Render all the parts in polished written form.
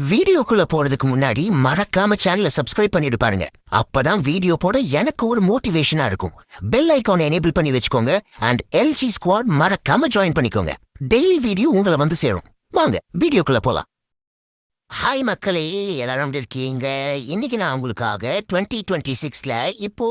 வீடியோக்குள்ள போறதுக்கு முன்னாடி மறக்காம சேனலை சப்ஸ்கிரைப் பண்ணிட்டு பாருங்க. அப்பதான் வீடியோ போட எனக்கு ஒரு மோட்டிவேஷனா இருக்கும். பெல் ஐகானை எனேபிள் பண்ணி வச்சுக்கோங்க. அண்ட் எல்ஜி ஸ்குவாட் மறக்காம ஜாயின் பண்ணிக்கோங்க. டெய்லி வீடியோ உங்களை வந்து சேரும். வாங்க வீடியோக்குள்ள போலாம். ஹாய் மக்களே, எல்லாரும் இருக்கீங்க. இன்னைக்கு நான் உங்களுக்காக 2026ல இப்போ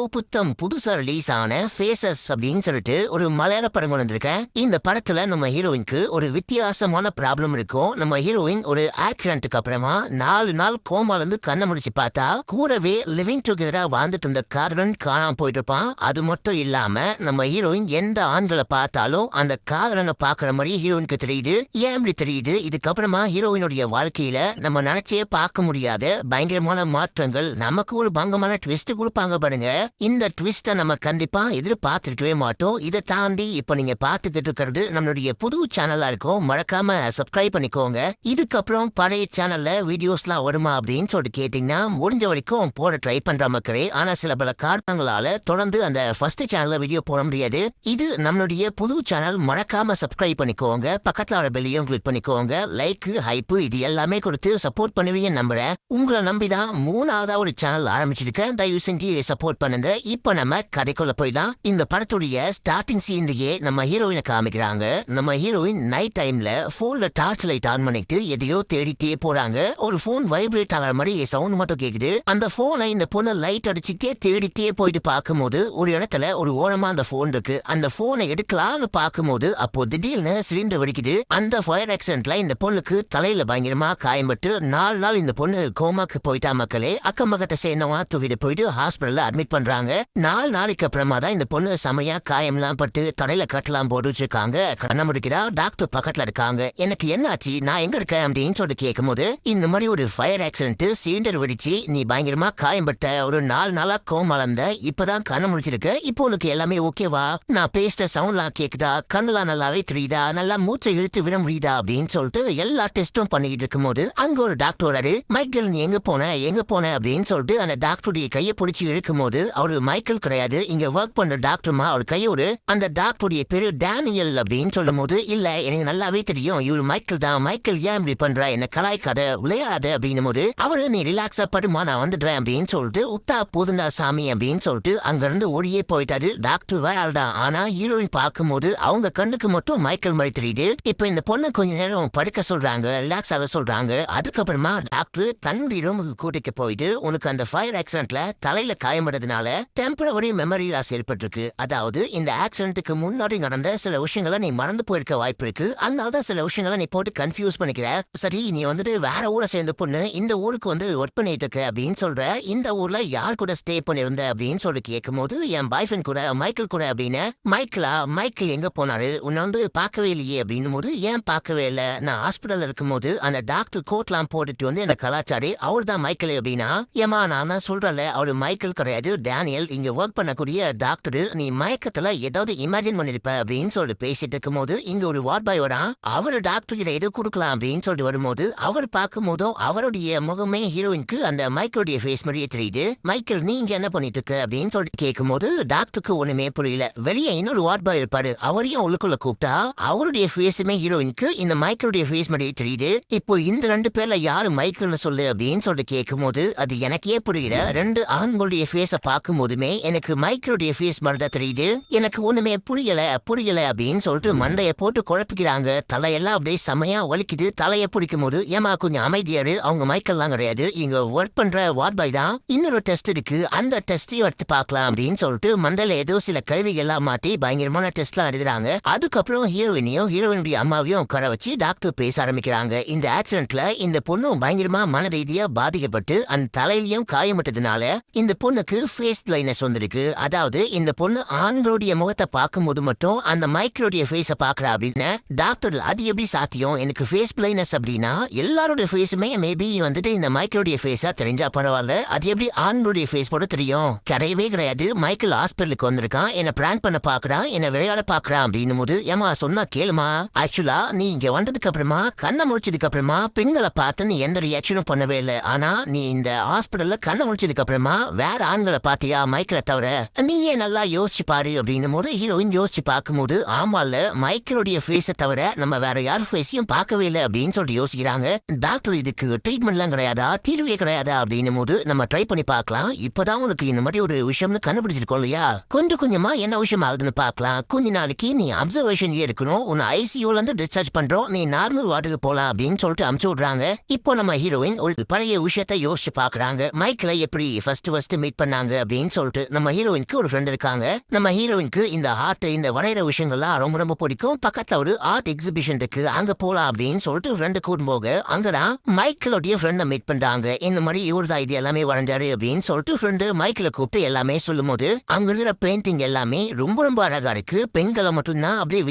புதுசா ரிலீஸ் ஆன ஃபேசஸ் அப்படின்னு சொல்லிட்டு ஒரு மலையாள படம் கொண்டு வந்திருக்கேன். இந்த படத்துல நம்ம ஹீரோயினுக்கு ஒரு வித்தியாசமான ப்ராப்ளம் இருக்கும். நம்ம ஹீரோயின் ஒரு ஆக்சிடென்ட்டுக்கு அப்புறமா 4 நாள் கோமால இருந்து கண்ணை முடிச்சு பார்த்தா கூடவே லிவிங் டுகெதரா வாழ்ந்துட்டு இருந்த காதலன் காணாம போயிட்டு இருப்பான். அது மட்டும் இல்லாம நம்ம ஹீரோயின் எந்த ஆண்களை பார்த்தாலும் அந்த காதலனை பாக்குற மாதிரி ஹீரோயினுக்கு தெரியுது. ஏன் இப்படி தெரியுது? இதுக்கப்புறமா ஹீரோயினுடைய வாழ்க்கையில நம்ம நினைச்சே பார்க்க முடியாத பயங்கரமான மாற்றங்கள், நமக்கு ஒரு பங்கமான ட்விஸ்ட் கொடுப்பாங்க பாருங்க. இந்த ட்விஸ்ட நம்ம கண்டிப்பா எதிர்பார்த்துருக்கவே மாட்டோம். இதை தாண்டி இப்ப நீங்க பார்த்துக்கிட்டு இருக்கிறது நம்மளுடைய புது சேனலா இருக்கும். மறக்காம சப்ஸ்கிரைப் பண்ணிக்கோங்க. இதுக்கப்புறம் பழைய சேனல்ல வீடியோஸ்லாம் வருமா அப்படின்னு சொல்லிட்டு கேட்டீங்கன்னா முடிஞ்ச வரைக்கும் போட ட்ரை பண்ற மக்களே. ஆனா சில பல காரணங்களால தொடர்ந்து அந்த ஃபர்ஸ்ட் சேனல்ல வீடியோ போட முடியாது. இது நம்மளுடைய புது சேனல். மறக்காம சப்ஸ்கிரைப் பண்ணிக்கோங்க. பக்கத்துல வர பெல்லையும் கிளிக் பண்ணிக்கோங்க. லைக், ஹைப்பு இது எல்லாமே கொடுத்து சப்போர்ட் பண்ணுவீங்க நம்புறேன். உங்களை நம்பிதான் 3ஆவதா ஒரு சேனல் ஆரம்பிச்சிருக்கேன். தயவு செஞ்சு சப்போர்ட் பண்ணுங்க. இப்ப நம்ம கதைக்குள்ள போய்தான். இந்த படத்துடைய ஸ்டார்டிங் சீன்லயே நம்ம ஹீரோயினை காமிக்கிறாங்க. நம்ம ஹீரோயின் நைட் டைம்ல போன்ல டார்ச் லைட் ஆன் பண்ணிட்டு எதையோ தேடிட்டே போறாங்க. ஒரு போன் வைப்ரேட் ஆகிற மாதிரி சவுண்ட் மட்டும் கேக்குது. அந்த போனை இந்த பொண்ணு லைட் அடிச்சுட்டே தேடிட்டே போயிட்டு பார்க்கும்போது ஒரு இடத்துல ஒரு ஓரமா அந்த போன் இருக்கு. அந்த போனை எடுக்கலாம்னு பார்க்கும்போது அப்போ திடீர்னு சிலிண்டர் வெடிக்குது. அந்த ஃபயர் ஆக்சிடென்ட்ல இந்த பொண்ணுக்கு தலையில பயங்கரமா காயம்பட்டு 4 நாள் இந்த பொண்ணு கோமாக்கு போயிட்டா மக்களே. அக்கம் பக்கத்தை சேர்ந்தவா தூக்கிட்டு போயிட்டு ஹாஸ்பிட்டல்ல அட்மிட் பண்றாங்க. 4 நாளைக்கு அப்புறமா தான் இந்த பொண்ணு செமையா காயம்லாம் பட்டு தலையில கட்டலாம் போட்டு வச்சிருக்காங்க. கண்ண முடிக்கிறா. டாக்டர் பக்கத்துல இருக்காங்க. எனக்கு என்ன ஆச்சு, நான் எங்க இருக்கேன் அப்படின்னு சொல்லிட்டு கேட்கும் போது இந்த மாதிரி ஒரு ஃபயர் ஆக்சிடென்ட், சிலிண்டர் வெடிச்சு நீ பயங்கரமா காயம்பட்ட, ஒரு 4 நாளா கோமால இருந்த, இப்பதான் கண்ண முடிச்சிருக்க, இப்போ உனக்கு எல்லாமே ஓகேவா, நான் பேசிட்ட சவுண்ட்லாம் கேக்குதா, கண்ணுலாம் நல்லாவே தெரியுதா, நல்லா மூச்சை இழுத்து விட முடியுதா அப்படின்னு சொல்லிட்டு எல்லா டெஸ்டும் பண்ணிட்டு இருக்கும் போது அங்க ஒரு டாக்டர் வராரு. மைக்கேல் நீ எங்க போன அப்படின்னு சொல்லிட்டு அந்த டாக்டருடைய கையை பிடிச்சி இழுக்கும் போது அவரு மைக்கேல் கிடையாது, இங்க ஒர்க் பண்ற டாக்டர்மா. அவர் கையோடு அந்த டாக்டருடைய பேரு டேனியல் அப்படின்னு சொல்லும் போது இல்ல எனக்கு நல்லாவே தெரியும் இவரு மைக்கேல் தான். மைக்கேல் ஏன் இப்படி பண்ற, என்ன கலாய்க்காத, விளையாடாத அப்படின்னும் போது அவரு நீ ரிலாக்ஸா படுமா, நான் வந்துடுறேன் அப்படின்னு சொல்லிட்டு உத்தா போதுண்டா சாமி அப்படின்னு சொல்லிட்டு அங்க இருந்து ஓடியே போயிட்டாரு. டாக்டர் வேறால்தான். ஆனா ஹீரோயின் பார்க்கும் போது அவங்க கண்ணுக்கு மட்டும் மைக்கேல் மாதிரி தெரியுது. இப்ப இந்த பொண்ணு கொஞ்ச நேரம் படுக்க சொல்றாங்க, ரிலாக்ஸ் ஆக சொல்றாங்க. அதுக்கப்புறமா டாக்டர் தன்னுடைய ரூமுக்கு கூட்டிட்டு போயிட்டு உனக்கு அந்த ஃபயர் ஆக்சிடென்ட்ல தலையில காயம்படுறதுனால டெம்பரவரி மெமரி லாஸ் ஏற்பட்டிருக்கு. அதாவது இந்த ஆக்சிடென்ட்டுக்கு முன்னாடி நடந்த சில விஷயங்களை நீ மறந்து போயிருக்க வாய்ப்பு இருக்கு. அதனாலதான் சில விஷயங்களை நீ போட்டு கன்ஃபியூஸ் பண்ணிக்கிற. சரி, நீ வந்துட்டு வேற ஊரை சேர்ந்த பொண்ணு இந்த ஊருக்கு வந்து ஒர்க் பண்ணிட்டு இருக்க அப்படின்னு சொல்ற. இந்த ஊர்ல யார் கூட ஸ்டே பண்ணிருந்த அப்படின்னு சொல்லி கேட்கும் போது என் பாய் ஃப்ரெண்ட் கூட, மைக்கேல் கூட அப்படின்னு. மைக்கேல் எங்க போனாரு, உன்னை வந்து பார்க்கவே இல்லையே அப்படின்னும் போது ஏன் பார்க்கவே இல்லை, நான் ஹாஸ்பிட்டல் இருக்கும் போது அந்த டாக்டர் கோட்லாம் போட்டுட்டு வந்து என்ன கலாச்சாரி அவர் தான் மைக்கேல் அப்படின்னா. ஏமா நான் சொல்றல அவரு மைக்கேல் கிடையாது, டேனியல், இங்க ஒர்க் பண்ணக்கூடிய டாக்டர், நீ மயக்கத்துல ஏதாவது இமேஜின் பண்ணிருப்ப அப்படின்னு சொல்லிட்டு பேசிட்டு இருக்கும் போது இங்க ஒரு வார்ட் பாய் வரான். அவரு டாக்டர் கிட்ட எது கொடுக்கலாம் அப்படின்னு சொல்லிட்டு வரும்போது அவர் பார்க்கும் போதும் அவருடைய முகமே ஹீரோயினுக்கு அந்த மைக்கேலுடைய ஃபேஸ் மாதிரியே தெரியுது. மைக்கேல் நீ இங்க என்ன பண்ணிட்டு இருக்க அப்படின்னு சொல்லிட்டு கேட்கும் போது டாக்டருக்கு ஒண்ணுமே புரியல. வெளியே இன்னொரு வார்ட் பாய் இருப்பாரு, அவரையும் உள்ளுக்குள்ள கூப்பிட்டா அவருடைய ஃபேஸுமே ஹீரோயினுக்கு இந்த மைக்கேலுடைய ஃபேஸ் மாதிரியே தெரியுது. இப்போ இந்த 2 பேர்ல யாரு மைக்கேல்னு சொல்லு அப்படின்னு சொல்லிட்டு கேட்கும் போது அது எனக்கே புரியல. 2 ஆண்களுடைய ஃபேஸ பார்க்கும் போதுமே எனக்கு மைக்கேலுடைய ஃபேஸ் மாதிரி தான் தெரியுது. எனக்கு ஒண்ணுமே புரியல அப்படின்னு சொல்லிட்டு மண்டைய போட்டு குழப்பிக்கிறாங்க. தலையெல்லாம் அப்படியே செமையா வலிக்குது. தலையை பிடிக்கும் போது ஏமா கொஞ்சம் அமைதியாரு, அவங்க மைக்கேல்லாம் கிடையாது, இங்க ஒர்க் பண்ற வார்ட் பாய் தான், இன்னொரு டெஸ்ட் இருக்கு, அந்த டெஸ்டையும் எடுத்து பார்க்கலாம் அப்படின்னு சொல்லிட்டு மண்டையில ஏதோ சில கருவிகள் எல்லாம் மாட்டி பயங்கரமான டெஸ்ட்லாம் எடுக்கிறாங்க. அதுக்கப்புறம் ஹீரோயினுடைய அம்மாவையும் உட்கார வச்சு டாக்டர் பேச ஆரம்பிக்கிறாங்க. இந்த ஆக்சிடென்ட்ல இந்த பொண்ணும் பயங்கரமா மன ரீதியா பாதிக்கப்பட்டு அந்த தலையிலையும் காயமிட்டதுனால இந்த பொண்ணுக்கு ஃபேஸ் பிளைட்னஸ் வந்திருக்கு. அதாவது இந்த பொண்ணு ஆண்களுடைய முகத்தை பார்க்கும் போது மட்டும் அந்த மைக்கேலுடைய ஃபேஸ பாக்குறா அப்படின்னு. டாக்டர் அது எப்படி சாத்தியம், எனக்கு ஃபேஸ் பிளைட்னஸ் அப்படின்னா எல்லாருடைய ஃபேஸுமே மேபி வந்துட்டு இந்த மைக்கேலுடைய ஃபேஸா தெரிஞ்சா பரவாயில்ல, அது எப்படி ஆண்களுடைய ஃபேஸ் போட தெரியும்? கிடையவே கிடையாது. மைக்கேல் ஹாஸ்பிட்டலுக்கு வந்திருக்கான், என்ன பிராங்க் பண்ண பாக்குறான், என்ன விளையாட பாக்குறான் அப்படின்னும் போது ஏமா சொன்னா கேளுமா, ஆக்சுவலா நீ இங்க வந்ததுக்கு அப்புறமா கண்ணை முடிச்சதுக்கு அப்புறமா பெண்களை பார்த்து நீ எந்த ரியாக்ஷனும் பண்ணவே இல்லை. ஆனா நீ இந்த ஹாஸ்பிட்டல்ல கண்ணை முடிச்சதுக்கு அப்புறமா வேற ஆண்களை பாத்தியா மைக்கேலை தவிர? நீயே நல்லா யோசிச்சு பாரு அப்படின்னும் போது ஹீரோயின் யோசிச்சு பார்க்கும்போது ஆமால மைக்கேலுடைய ஃபேஸை தவிர நம்ம வேற யார் ஃபேஸையும் பார்க்கவே இல்லை அப்படின்னு சொல்லிட்டு யோசிக்கிறாங்க. டாக்டர் இதுக்கு ட்ரீட்மெண்ட்லாம் கிடையாதா, தீர்வே கிடையாதா அப்படின்னும் போது நம்ம ட்ரை பண்ணி பார்க்கலாம். இப்பதான் உனக்கு இந்த மாதிரி ஒரு விஷயம்னு கண்டுபிடிச்சிருக்கோம் இல்லையா, கொஞ்சம் கொஞ்சமா என்ன விஷயம் ஆகுதுன்னு பார்க்கலாம். கொஞ்ச நாளைக்கு நீ அப்சர்வேஷன் இருக்கணும், உன்னை ஐசியூல இருந்து டிஸ்சார்ஜ் பண்றோம், நீ நார்மல் வார்டுக்கு போலாம் அப்படின்னு சொல்லிட்டு அனுப்பிச்சு விடுறாங்க. இப்போ நம்ம ஹீரோயின் ஒரு பழைய விஷயத்த யோசிச்சு பாக்குறாங்க. மைக்கேலை எப்படி ஃபர்ஸ்ட் மீட் பண்ணாங்க அப்படின்னு சொல்லிட்டு. நம்ம ஹீரோயினுக்கு ஒரு ஃப்ரெண்ட் இருக்காங்க. நம்ம ஹீரோயினுக்கு இந்த ஆர்ட், இந்த வரைகிற விஷயங்கள்லாம் ரொம்ப ரொம்ப பிடிக்கும். பக்கத்துல ஒரு ஆர்ட் எக்ஸிபிஷன் இருக்கு, அங்க போலாம் அப்படின்னு சொல்லிட்டு ஃப்ரெண்டு கூட்டு போக அங்கதான் மைக்கேலோடைய ஃப்ரெண்டை மீட் பண்றாங்க. இந்த மாதிரி இவர் தான் இது எல்லாமே வரைஞ்சாரு அப்படின்னு சொல்லிட்டு ஃப்ரெண்டு மைக்கேலை கூப்பிட்டு எல்லாமே சொல்லும் போது அங்க இருக்கிற பெயிண்டிங் எல்லாமே ரொம்ப ரொம்ப அழகா இருக்கு. பெண்களை மட்டும்தான் அப்படியே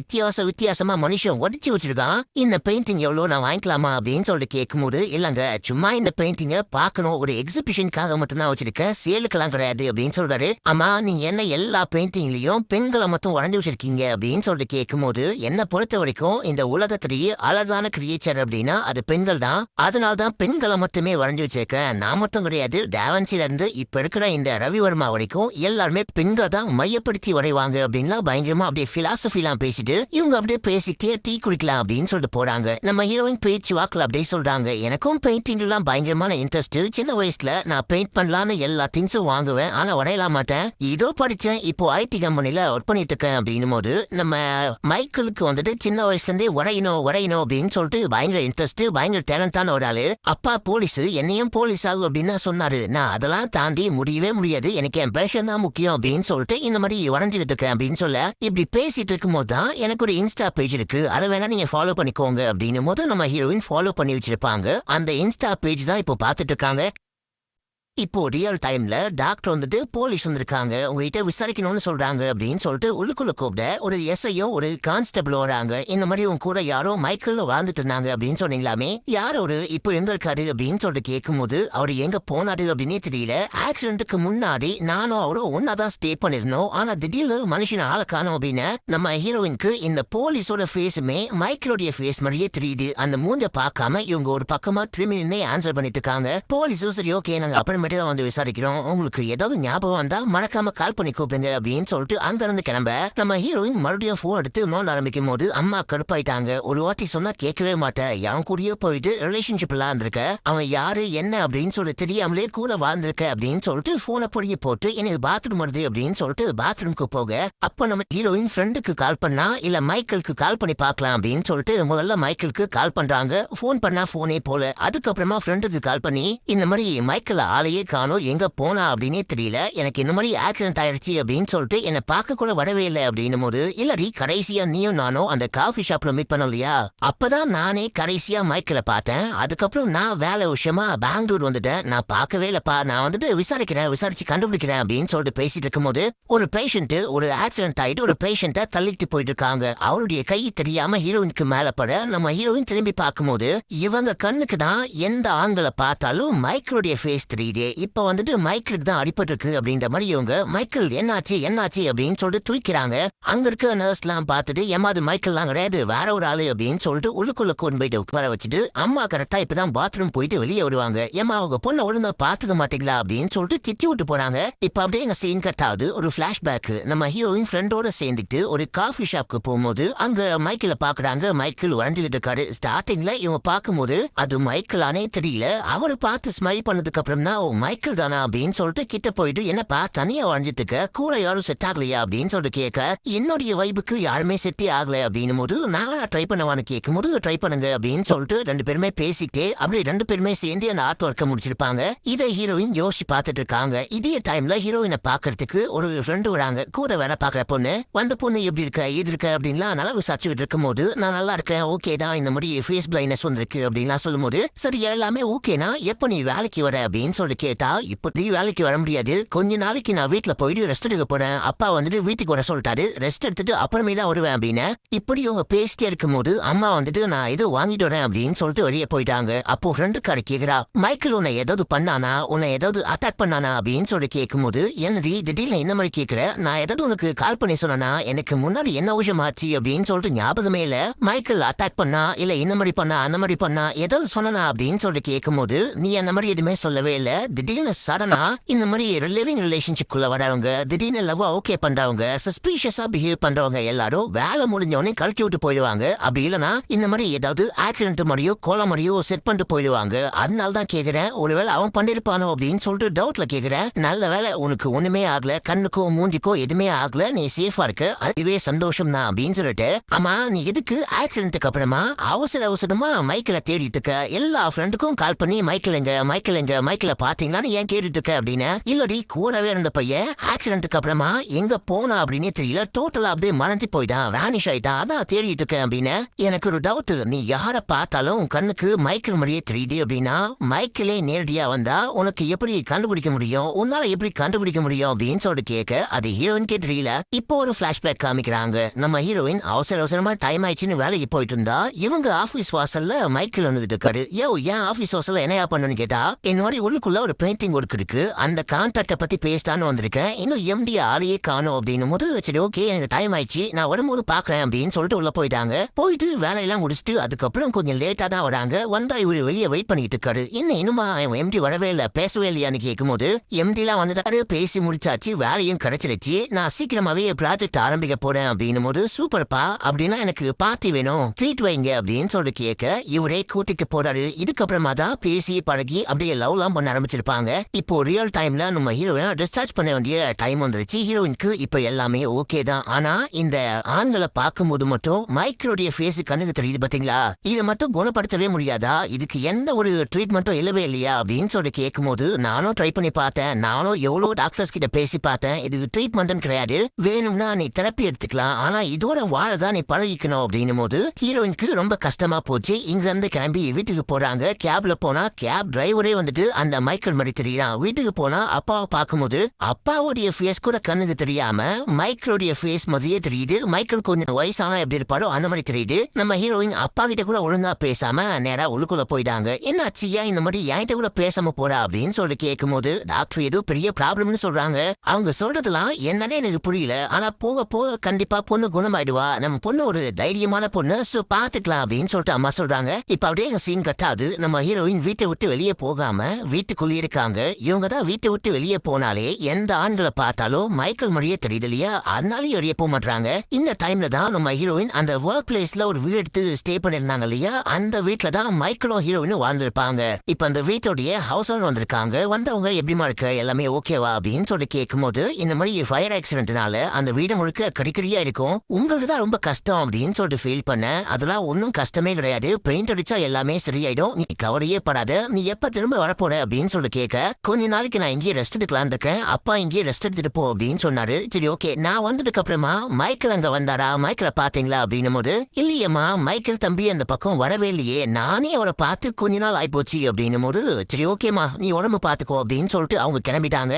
வித்தியாசமா மனுஷன் உடச்சு வச்சிருக்கான். இந்த பெயிண்டிங் எவ்வளவு நான் வாங்கிக்கலாமா அப்படின்னு சொல்லிட்டு கேட்கும்போது, இல்லங்க சும்மா இந்த பெயிண்டிங்க பாக்கணும், ஒரு எக்ஸிபிஷனுக்காக மட்டும்தான் வச்சிருக்கேன், சேலுக்கெல்லாம் கிடையாது அப்படின்னு சொல்றாரு. ஆமா நீங்க என்ன எல்லா பெயிண்டிங்லயும் பெண்களை மட்டும் வரைஞ்சு வச்சிருக்கீங்க அப்படின்னு சொல்லிட்டு கேட்கும்போது, என்ன பொறுத்த வரைக்கும் இந்த உலகத்திலேயே அழகான கிரியேச்சர் அப்படின்னா அது பெண்கள் தான். அதனால்தான் பெண்களை மட்டுமே வரைஞ்சு வச்சிருக்கேன். நான் மட்டும் கிடையாது, டாவன்சில இருந்து இப்ப இருக்கிற இந்த ரவிவர்மா வரைக்கும் எல்லாருமே பெண்கள் தான் மையப்படுத்தி வரைவாங்க அப்படின்லாம் பயங்கரமா அப்படியே பிலாசபிலாம் பேசிட்டு இவங்க அப்படியே பேசிட்டே டீ குடிக்கலாம் அப்படின்னு சொல்லிட்டு போறாங்க. நம்ம ஹீரோயின் பேச்சு வாக்குல அப்படியே சொல்றாங்க, எனக்கும் பெயிண்டிங் எல்லாம் பயங்கரமான இன்ட்ரெஸ்ட். சின்ன வயசுல நான் பெயிண்ட் பண்ணலான்னு எல்லா திங்ஸும் வாங்குவேன், ஆனா வரையலாம் மாட்டேன். இதோ படிச்சேன், இப்போ ஐடி கம்பெனில ஒர்க் பண்ணிட்டு இருக்கேன் அப்படின்னும் போது நம்ம மைக்கேலுக்கு வந்துட்டு சின்ன வயசுல இருந்தே வரையணும் அப்படின்னு சொல்லிட்டு பயங்கர இன்ட்ரெஸ்ட், பயங்கர டேலண்டான ஒரு ஆளு. அப்பா போலீஸ், என்னையும் போலீஸ் ஆகும் அப்படின்னு சொன்னாரு. நான் அதெல்லாம் தாண்டி முடியவே முடியாது, எனக்கு என் பேஷன் தான் முக்கியம் அப்படின்னு சொல்லிட்டு இந்த மாதிரி வரைஞ்சுக்கிட்டு இருக்கேன் அப்படின்னு சொல்ல, இப்படி பேசிட்டு இருக்கும் போது தான் எனக்கு ஒரு இன்ஸ்டா பேஜ் இருக்கு, அதை வேணா நீங்க ஃபாலோ பண்ணிக்கோங்க அப்படின்னு போது நம்ம ஹீரோயின் ஃபாலோ பண்ணி வச்சிருப்பாங்க. அந்த இன்ஸ்டா பேஜ் தான் இப்போ பார்த்துட்டு இருக்காங்க. இப்போ ரியல் டைம்ல டாக்டர் வந்துட்டு போலீஸ் வந்திருக்காங்க, உங்ககிட்ட விசாரிக்கணும்னு சொல்றாங்க அப்படின்னு சொல்லிட்டு உள்ளுக்குள்ள கூப்பிட ஒரு எஸ்ஐயோ ஒரு கான்ஸ்டபிள் வராங்க. இந்த மாதிரி உங்க கூட யாரோ மைக்கேல்ல வாழ்ந்துட்டு இருந்தாங்க அப்படின்னு சொன்னீங்களாமே, யார் ஒரு இப்போ எங்க இருக்காரு அப்படின்னு சொல்லிட்டு கேட்கும்போது அவர் எங்க போனாரு அப்படின்னே தெரியல. ஆக்சிடென்ட்டுக்கு முன்னாடி நானும் அவரும் ஒன்னாதான் ஸ்டே பண்ணிருந்தோம், ஆனா திடீர்னு மனுஷன் ஆளை காணோம் அப்படின்னு நம்ம ஹீரோயினுக்கு இந்த போலீஸோட ஃபேஸுமே மைக்கேலோடைய ஃபேஸ் மாதிரியே தெரியுது. அந்த மூஞ்ச பார்க்காம இவங்க ஒரு பக்கமா திரும்பி நின்று ஆன்சர் பண்ணிட்டு இருக்காங்க. போலீஸும் சரி ஓகே நாங்க அப்புறமேட்டு வந்து விசாரிக்கிறோம், உங்களுக்கு ஏதாவது ஞாபகம் வந்தா மறக்காம கால் பண்ணி கூப்பிடுங்க அப்படின்னு சொல்லிட்டு அங்க இருந்து கிளம்ப நம்ம ஹீரோயின் மறுபடியும் போன் எடுத்து நோண்ட ஆரம்பிக்கும் போது அம்மா கடுப்பாயிட்டாங்க. ஒரு வாட்டி சொன்னா கேட்கவே மாட்டேன், என் கூடயே போயிட்டு ரிலேஷன்ஷிப் எல்லாம் இருந்திருக்க, அவன் யாரு என்ன அப்படின்னு சொல்லி தெரியாமலே கூட வாழ்ந்திருக்க அப்படின்னு சொல்லிட்டு போனை பொறுங்கி போட்டு எனக்கு பாத்ரூம் வருது அப்படின்னு சொல்லிட்டு பாத்ரூம்க்கு போக, அப்ப நம்ம ஹீரோயின் ஃப்ரெண்டுக்கு கால் பண்ணா இல்ல மைக்கேலுக்கு கால் பண்ணி பார்க்கலாம் அப்படின்னு சொல்லிட்டு முதல்ல மைக்கேலுக்கு கால் பண்றாங்க. போன் பண்ணா போனே போல. அதுக்கப்புறமா ஃப்ரெண்டுக்கு கால் பண்ணி இந்த மாதிரி மைக்கேல் ஆளையே காணோம், எங்க போனா அப்படின்னே தெரியல, எனக்கு இந்த மாதிரி ஆக்சிடென்ட் ஆயிடுச்சு அப்படின்னு சொல்லிட்டு என்ன பார்க்க கூட வரவே இல்லை அப்படின்னும் போது, இல்லடி கடைசியா நீயும் நானும் அந்த காஃபி ஷாப்ல மீட் பண்ணோம் இல்லையா, அப்பதான் நானே கடைசியா மைக்கேல பார்த்தேன். அதுக்கப்புறம் நான் வேலை விஷயமா பெங்களூர் வந்துட்டேன், நான் பார்க்கவே இல்லப்பா, நான் வந்துட்டு விசாரிச்சு கண்டுபிடிக்கிறேன் அப்படின்னு சொல்லிட்டு பேசிட்டு இருக்கும்போது ஒரு பேஷண்ட் ஒரு ஆக்சிடென்ட் ஆயிட்டு ஒரு பேஷண்ட்டை தள்ளிட்டு போயிட்டு இருக்காங்க. அவருடைய கை தெரியாம ஹீரோயினுக்கு மேல பட நம்ம ஹீரோயின் திரும்பி பார்க்கும்போது இவங்க கண்ணுக்கு தான் எந்த ஆண்களை பார்த்தாலும் மைக்கேலுடைய ஃபேஸ் தெரியுது. இப்ப வந்துட்டு மைக்கேலுக்கு தான் அடிபட்டு இருக்கு அப்படின்ற மாதிரி இவங்க மைக்கேல் என்னாச்சு அப்படின்னு சொல்லிட்டு துடிக்கிறாங்க. அங்க இருக்க நர்ஸ் எல்லாம் பார்த்துட்டு ஏமாது மைக்கேல்லாம் கிடையாது வேற ஒரு ஆளு அப்படின்னு சொல்லிட்டு உள்ளுக்குள்ள கொண்டு போயிட்டு உட்கார வச்சுட்டு அம்மா கரெக்டா இப்பதான் பாத்ரூம் போயிட்டு வெளியே வருவாங்க. ஏமா அவங்க பொண்ணை ஒழுங்கா பாத்துக்க மாட்டீங்களா அப்படின்னு சொல்லிட்டு திட்டி விட்டு போறாங்க. இப்ப அப்படியே எங்க சீன் கட் ஆகுது. ஒரு பிளாஷ்பேக், நம்ம ஹீரோயின் ஃப்ரெண்டோட சேர்ந்துட்டு ஒரு காஃபி ஷாப்க்கு போகும்போது அங்க மைக்கேல பாக்குறாங்க. மைக்கேல் வரைஞ்சுட்டு இருக்காரு. ஸ்டார்டிங்ல இவங்க பார்க்கும்போது அது மைக்கேலானே தெரியல. அவரு பார்த்து ஸ்மைல் பண்ணதுக்கு அப்புறம் தான் மைக்கேல் தானா அப்படின்னு சொல்லிட்டு கிட்ட போயிட்டு என்னப்பா தனியா வரைஞ்சிட்டு இருக்க, கூட யாரும் செட் ஆகலையா அப்படின்னு சொல்லிட்டு கேட்க, என்னுடைய வைபுக்கு யாருமே செட்டே ஆகல அப்படின்னும் போது நான் ட்ரை பண்ணவான்னு கேட்கும் போது ட்ரை பண்ணுங்க அப்படின்னு சொல்லிட்டு ரெண்டு பேருமே பேசிட்டே அப்படி ரெண்டு பேருமே சேர்ந்து அந்த ஆர்ட் ஒர்க்கை முடிச்சிருப்பாங்க. இதை ஹீரோயின் யோசிச்சு பார்த்துட்டு இருக்காங்க. இதே டைம்ல ஹீரோயினை பாக்குறதுக்கு ஒரு ஃப்ரெண்டு வராங்க. கூட வேலை பாக்குற பொண்ணு வந்த பொண்ணு எப்படி இருக்க இது இருக்க அப்படின்லாம் நல்லா விசாரிச்சுட்டு இருக்கும் போது நான் நல்லா இருக்கேன் ஓகே தான், இந்த மாதிரி ஃபேஸ் பிளைண்ட்னஸ் வந்திருக்கு அப்படின்லாம் சொல்லும் போது சரி எல்லாமே ஓகேனா எப்ப நீ வேலைக்கு வர அப்படின்னு சொல்லி கேட்டா இப்படி வேலைக்கு வர முடியாது, கொஞ்ச நாளைக்கு நான் வீட்டுல போயிட்டு ரெஸ்ட் எடுக்க போறேன், அப்பா வந்துட்டு வீட்டுக்கு வர சொல்லிட்டாரு, ரெஸ்ட் எடுத்துட்டு அப்புறமே தான் வருவேன் அப்படின்னு இப்படி அவங்க பேசிட்டே இருக்கும் போது அம்மா வந்துட்டு நான் ஏதோ வாங்கிட்டு வரேன் அப்படின்னு சொல்லிட்டு வெளியே போயிட்டாங்க. அப்போ ஃப்ரெண்டுக்கார கேக்குறா, மைக்கேல் உன்னை ஏதாவது பண்ணானா, உன்னை ஏதாவது அட்டாக் பண்ணானா அப்படின்னு சொல்லி கேட்கும் போது, என்னடி திடீர்னு என்ன மாதிரி கேக்குற, நான் ஏதாவது உனக்கு கால் பண்ணி சொன்னா, எனக்கு முன்னாடி என்ன விஷயம் ஆச்சு அப்படின்னு சொல்லிட்டு ஞாபகமே இல்ல, மைக்கேல் அட்டாக் பண்ணா இல்ல இந்த மாதிரி பண்ணா அந்த மாதிரி பண்ணா ஏதாவது சொன்னா அப்படின்னு சொல்லி கேட்கும் போது, நீ அந்த மாதிரி எதுவுமே சொல்லவே இல்ல, திடீர்னு சடனா இந்த மாதிரி லிவிங் ரிலேஷன்ஷிப் குள்ள வரவங்க, திடீர்னு லவ் ஓகே பண்றவங்க, சஸ்பீஷியஸா பிஹேவ் பண்றவங்க எல்லாரும் வேலை முடிஞ்சவனே கழட்டி விட்டு போயிடுவாங்க, அப்படி இல்லனா இந்த மாதிரி ஏதாவது ஆக்சிடென்ட் மாதிரியோ கோல மாதிரியோ செட் பண்ணிட்டு போயிடுவாங்க. அதனால தான் கேக்குறேன், ஒருவேளை அவன் பண்ணிருப்பானோ அப்படின்னு சொல்லிட்டு டவுட்ல கேக்குறேன். நல்ல வேலை உனக்கு ஒண்ணுமே ஆகல, கண்ணுக்கோ மூஞ்சிக்கோ எதுவுமே ஆகல, நீ சேஃபா இருக்க, அதுவே சந்தோஷம் தான் அப்படின்னு சொல்லிட்டு, ஆமா நீ எதுக்கு ஆக்சிடென்ட்க்கு அப்புறமா அவசரமா மைக்கேல தேடிட்டு இருக்க, எல்லா ஃப்ரெண்டுக்கும் கால் பண்ணி மைக்கேல் எங்க மைக்கேல பாத்தீங்களான்னு ஏன் கேட்டுட்டு இருக்க அப்படின்னு. இல்லடி கூடவே இருந்த பையன் ஆக்சிடென்ட்க்கு அப்புறமா எங்க போனா அப்படின்னு தெரியல, டோட்டலா அப்படியே மறைஞ்சு போயிட்டான், வேனிஷ் ஆயிட்டான், அதான் தேடிட்டு இருக்கேன் அப்படின்னு. எனக்கு ஒரு டவுட், நீ யார பார்த்தாலும் கண்ணுக்கு மைக்கேல் மாதிரியே தெரியுது அப்படின்னா மைக்கேலே நேரடியா வந்தா உனக்கு எப்படி கண்டுபிடிக்க முடியும், உன்னால எப்படி கண்டுபிடிக்க முடியும் அப்படின்னு சொல்லிட்டு கேட்க அது ஹீரோயின்கே தெரியல. இப்போ ஒரு பிளாஷ்பேக் காமிக்கிறாங்க. நம்ம ஹீரோயின் அவசரமா டைம் ஆயிடுச்சுன்னு வேலைக்கு போயிட்டு இருந்தா, இவங்க ஆபீஸ் வாசல்ல மைக்கேல் வந்துட்டு இருக்காரு. ஏன் ஆபீஸ் வாசல்ல என்னையா பண்ணுன்னு கேட்டா, இந்த மாதிரி உள்ளுக்குள்ள ஒரு பெயிண்டிங் ஒர்க் இருக்கு, அந்த கான்ட்ராக்ட பத்தி பேசிட்டான்னு வந்திருக்கேன், இன்னும் எம்டி ஆளையே காணும் அப்படின்னு போது, சரி ஓகே எனக்கு டைம் ஆயிடுச்சு நான் வரும்போது பாக்குறேன் அப்படின்னு சொல்லிட்டு உள்ள போயிட்டாங்க. போயிட்டு வேலையெல்லாம் முடிச்சுட்டு அதுக்கப்புறம் கொஞ்சம் லேட்டா தான் வராங்க. வந்தா இவரு வெளியே வெயிட் பண்ணிட்டு இருக்காரு. இன்னுமா எம்டி வரவே இல்ல, பேசவே இல்லையான்னு கேட்கும் போது, எம்டி எல்லாம் வந்துட்டாரு, பேசி முடிச்சாச்சு, வேலையும் கிடைச்சிருச்சு, நான் சீக்கிரமாவே ப்ராஜெக்ட் ஆரம்பிக்க போறேன் அப்படின்னு போது, சூப்பர்ப்பா அப்படின்னா எனக்கு பார்ட்டி வேணும், ட்ரீட் வைங்க அப்படின்னு சொல்லி கேட்க இவரே கூட்டிட்டு போறாரு. இதுக்கப்புறமா தான் பேசி பழகி அப்படியே லவ்லாம் பண்ண ஆரம்பிச்சிருப்பாங்க. இப்போ ரியல் டைம்ல நம்ம ஹீரோயின் டிஸ்சார்ஜ் பண்ண வேண்டிய டைம் வந்துருச்சு. ஹீரோயினுக்கு இப்ப எல்லாமே ஓகே தான். ஆனா இந்த ஆண்களை பார்க்கும்போது மட்டும் மைக்கேலுடைய ஃபேஸ் கண்ணுக்கு தெரியுது பாத்தீங்களா, இதை மட்டும் குணப்படுத்தவே முடியாதா, இதுக்கு எந்த ஒரு ட்ரீட்மெண்ட்டும் இல்லவே இல்லையா அப்படின்னு சொல்லி கேட்கும் போது, நானும் ட்ரை பண்ணி பார்த்தேன், நானும் எவ்வளவு டாக்டர்ஸ் கிட்ட பேசி பார்த்தேன், இதுக்கு ட்ரீட்மெண்ட் கிடையாது, வேணும்னா நீ தெரப்பி எடுத்துக்கலாம், ஆனா இதோட வாழதான் நீ பழகிக்கணும் அப்படின்னும் போது ஹீரோயினுக்கு ரொம்ப கஷ்டமா போச்சு. இங்க இருந்து கிளம்பி வீட்டுக்கு போறாங்க. கேப்ல போனா கேப் டிரைவரே வந்துட்டு அந்த மைக்கேல் மாதிரி தெரியறான். வீட்டுக்கு போனா அப்பாவை பார்க்கும்போது அப்பாவுடைய ஃபேஸ் கூட கண்ணுக்கு தெரியாம மைக்கேலுடைய ஃபேஸ் மாதிரியே தெரியுது. மைக்கேல் கொஞ்சம் வயசானா எப்படி இருப்பாரோ அந்த மாதிரி தெரியுது. நம்ம ஹீரோயின் அப்பா கிட்ட கூட ஒழுங்கா பேசாம நேரா உள்ளுக்குள்ள போயிட்டாங்க. என்னாச்சு, ஏன் இந்த மாதிரி என்கிட்ட கூட பேசாம போறா அப்படின்னு சொல்லி கேட்கும் போது, டாக்டர் ஏதோ பெரிய ப்ராப்ளம்னு சொல்றாங்க. அவங்க சொல்றதெல்லாம் என்னன்னே எனக்கு புரியல, ஆனா போக போக கண்டிப்பா பொண்ணு குணமாயிடுவா, நம்ம பொண்ணு ஒரு தைரியமான பொண்ணு, சோ பாத்துக்கலாம் அப்படின்னு சொல்லிட்டு அம்மா சொல்றாங்க. இப்ப அப்படியே எங்க சீன் கட்டாது. நம்ம ஹீரோயின் வீட்டை விட்டு வெளியே போகாம வீட்டுக்குள்ளே இருக்காங்க. இவங்க தான் வீட்டை விட்டு வெளியே போனாலே எந்த ஆண்களை பார்த்தாலும் மைக்கேல் மாதிரியே தெரியுது இல்லையா, அதனாலயும் வெளியே போக மாட்டாங்க. இந்த டைம்ல தான் நம்ம ஹீரோயின் அந்த ஒர்க் பிளேஸ்ல ஒரு வீடு எடுத்து ஸ்டே பண்ணிருந்தாங்க இல்லையா, அந்த வீட்டுல தான் மைக்கேலும் ஹீரோயினும் வாழ்ந்திருப்பாங்க. இப்ப அந்த வீட்டோடைய ஹவுஸ் ஓனர் வந்திருக்காங்க. வந்தவங்க எப்படிமா இருக்க, எல்லாமே ஓகேவா அப்படின்னு சொல்லி கேட்கும் போது, இந்த மாதிரி ஃபயர் ஆக்சிடென்ட்னால அந்த வீடு முழுக்க கறிக்கறியா இருக்கும், உங்களுக்கு தான் ரொம்ப கஷ்டம் அப்படின்னு சொல்லிட்டு ஃபீல் பண்ண, அதெல்லாம் ஒன்னும் கஷ்டமே கிடையாது, பெயிண்ட் அடிச்சா எல்லாமே சரியாயிடும், நீ கவலையே படாத, நீ எப்ப திரும்ப வரப்போற அப்படின்னு சொல்லி கேட்க, கொஞ்ச நாளைக்கு நான் இங்கேயே ரெஸ்ட் எடுக்கலான் இருக்கேன், அப்பா இங்கேயே ரெஸ்ட் எடுத்துட்டு போ அப்படின்னு சொன்னாரு. சரி ஓகே, நான் வந்ததுக்கு அப்புறமா மைக்கேல் அங்க வந்தாரா, மைக்கேல பாத்தீங்களா அப்படின்னும் போது, இல்லையம்மா மைக்கேல் தம்பி அந்த பக்கம் வரவே இல்லையே, நானே அவரை பார்த்து கொஞ்ச நாள் ஆயிப்போச்சு அப்படின்னும் போது, சரி ஓகேமா நீ உடம்பு பாத்துக்கோ அப்படின்னு சொல்லிட்டு அவங்க கிளம்பிட்டாங்க.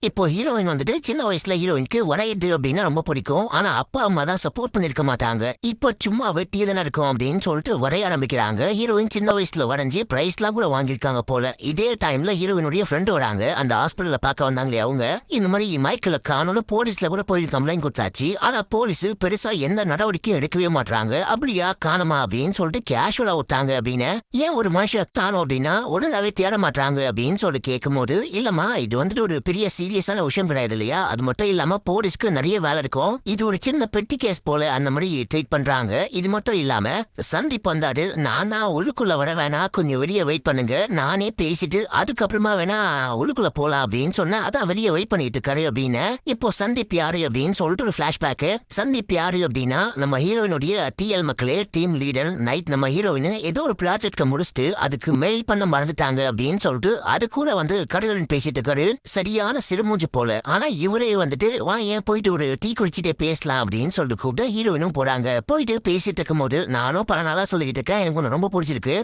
இப்போ ஹீரோயின் வந்துட்டு சின்ன வயசுல ஹீரோயினுக்கு வரையது அப்படின்னா ரொம்ப பிடிக்கும், ஆனா அப்பா அம்மா தான் சப்போர்ட் பண்ணிருக்க மாட்டாங்க. இப்போ சும்மா வெட்டியே தானே இருக்கும் அப்படின்னு சொல்லிட்டு வரைய ஆரம்பிக்கிறாங்க. ஹீரோயின் சின்ன வயசுல வரைஞ்சி பிரைஸ் எல்லாம் கூட வாங்கியிருக்காங்க போல. இதே டைம்ல ஹீரோயினுடைய ஃப்ரெண்ட் வராங்க, அந்த ஹாஸ்பிட்டல்ல பார்க்க வந்தாங்களே அவங்க, இந்த மாதிரி மைக்கேல காணோன்னு போலீஸ்ல கூட போய் கம்ப்ளைண்ட் கொடுத்தாச்சு, ஆனா போலீஸ் பெருசா எந்த நடவடிக்கையும் எடுக்கவே மாட்டாங்க. அப்படியா காணுமா அப்படின்னு சொல்லிட்டு கேஷுவலா விட்டாங்க அப்படின்னு. ஏன் ஒரு மனுஷன் காணும் அப்படின்னா ஒழுங்காவே தேட மாட்டாங்க அப்படின்னு சொல்லி கேட்கும் போது, இல்லம்மா இது வந்துட்டு ஒரு பெரிய சீரியஸான விஷயம் கிடையாது இல்லையா, அது மட்டும் இல்லாம போலீஸ்க்கு நிறைய வேலை இருக்கும், இது ஒரு சின்ன பெட்டி கேஸ் போல அந்த மாதிரி ட்ரீட் பண்றாங்க. இது மட்டும் இல்லாம சந்தீப் வந்தாரு, நானா உள்ளுக்குள்ள வர வேணா, கொஞ்சம் வெளியே வெயிட் பண்ணுங்க, நானே பேசிட்டு அதுக்கப்புறமா வேணா உள்ளுக்குள்ள போலாம் அப்படின்னு சொன்ன, அதான் வெளியே வெயிட் பண்ணிட்டு இருக்காரு அப்படின்னு. இப்போ சந்தீப் யாரு அப்படின்னு சொல்லிட்டு ஒரு பிளாஷ்பேக். சந்தீப் யாரு அப்படின்னா நம்ம ஹீரோயினுடைய டிஎல் மக்களே டீம் லீடர். நைட் நம்ம ஹீரோயின் ஏதோ ஒரு ப்ராஜெக்ட் முடிச்சுட்டு அதுக்கு மெயில் பண்ண மறந்துட்டாங்க அப்படின்னு சொல்லிட்டு அது கூட வந்து கடவுளின் பேசிட்டு இருக்காரு. சரியான சிறு திருமூஞ்சி போல. ஆனா இவரே வந்துட்டு வா ஏன் போயிட்டு ஒரு டீ குடிச்சிட்டே பேசலாம் அப்படின்னு சொல்லிட்டு கூப்பிட்டு ஹீரோயினும் போறாங்க. போயிட்டு பேசிட்டு இருக்கும் போது நானும் பல நாளா சொல்லிட்டு இருக்கேன், எனக்கு ஒண்ணு ரொம்ப பிடிச்சிருக்கு,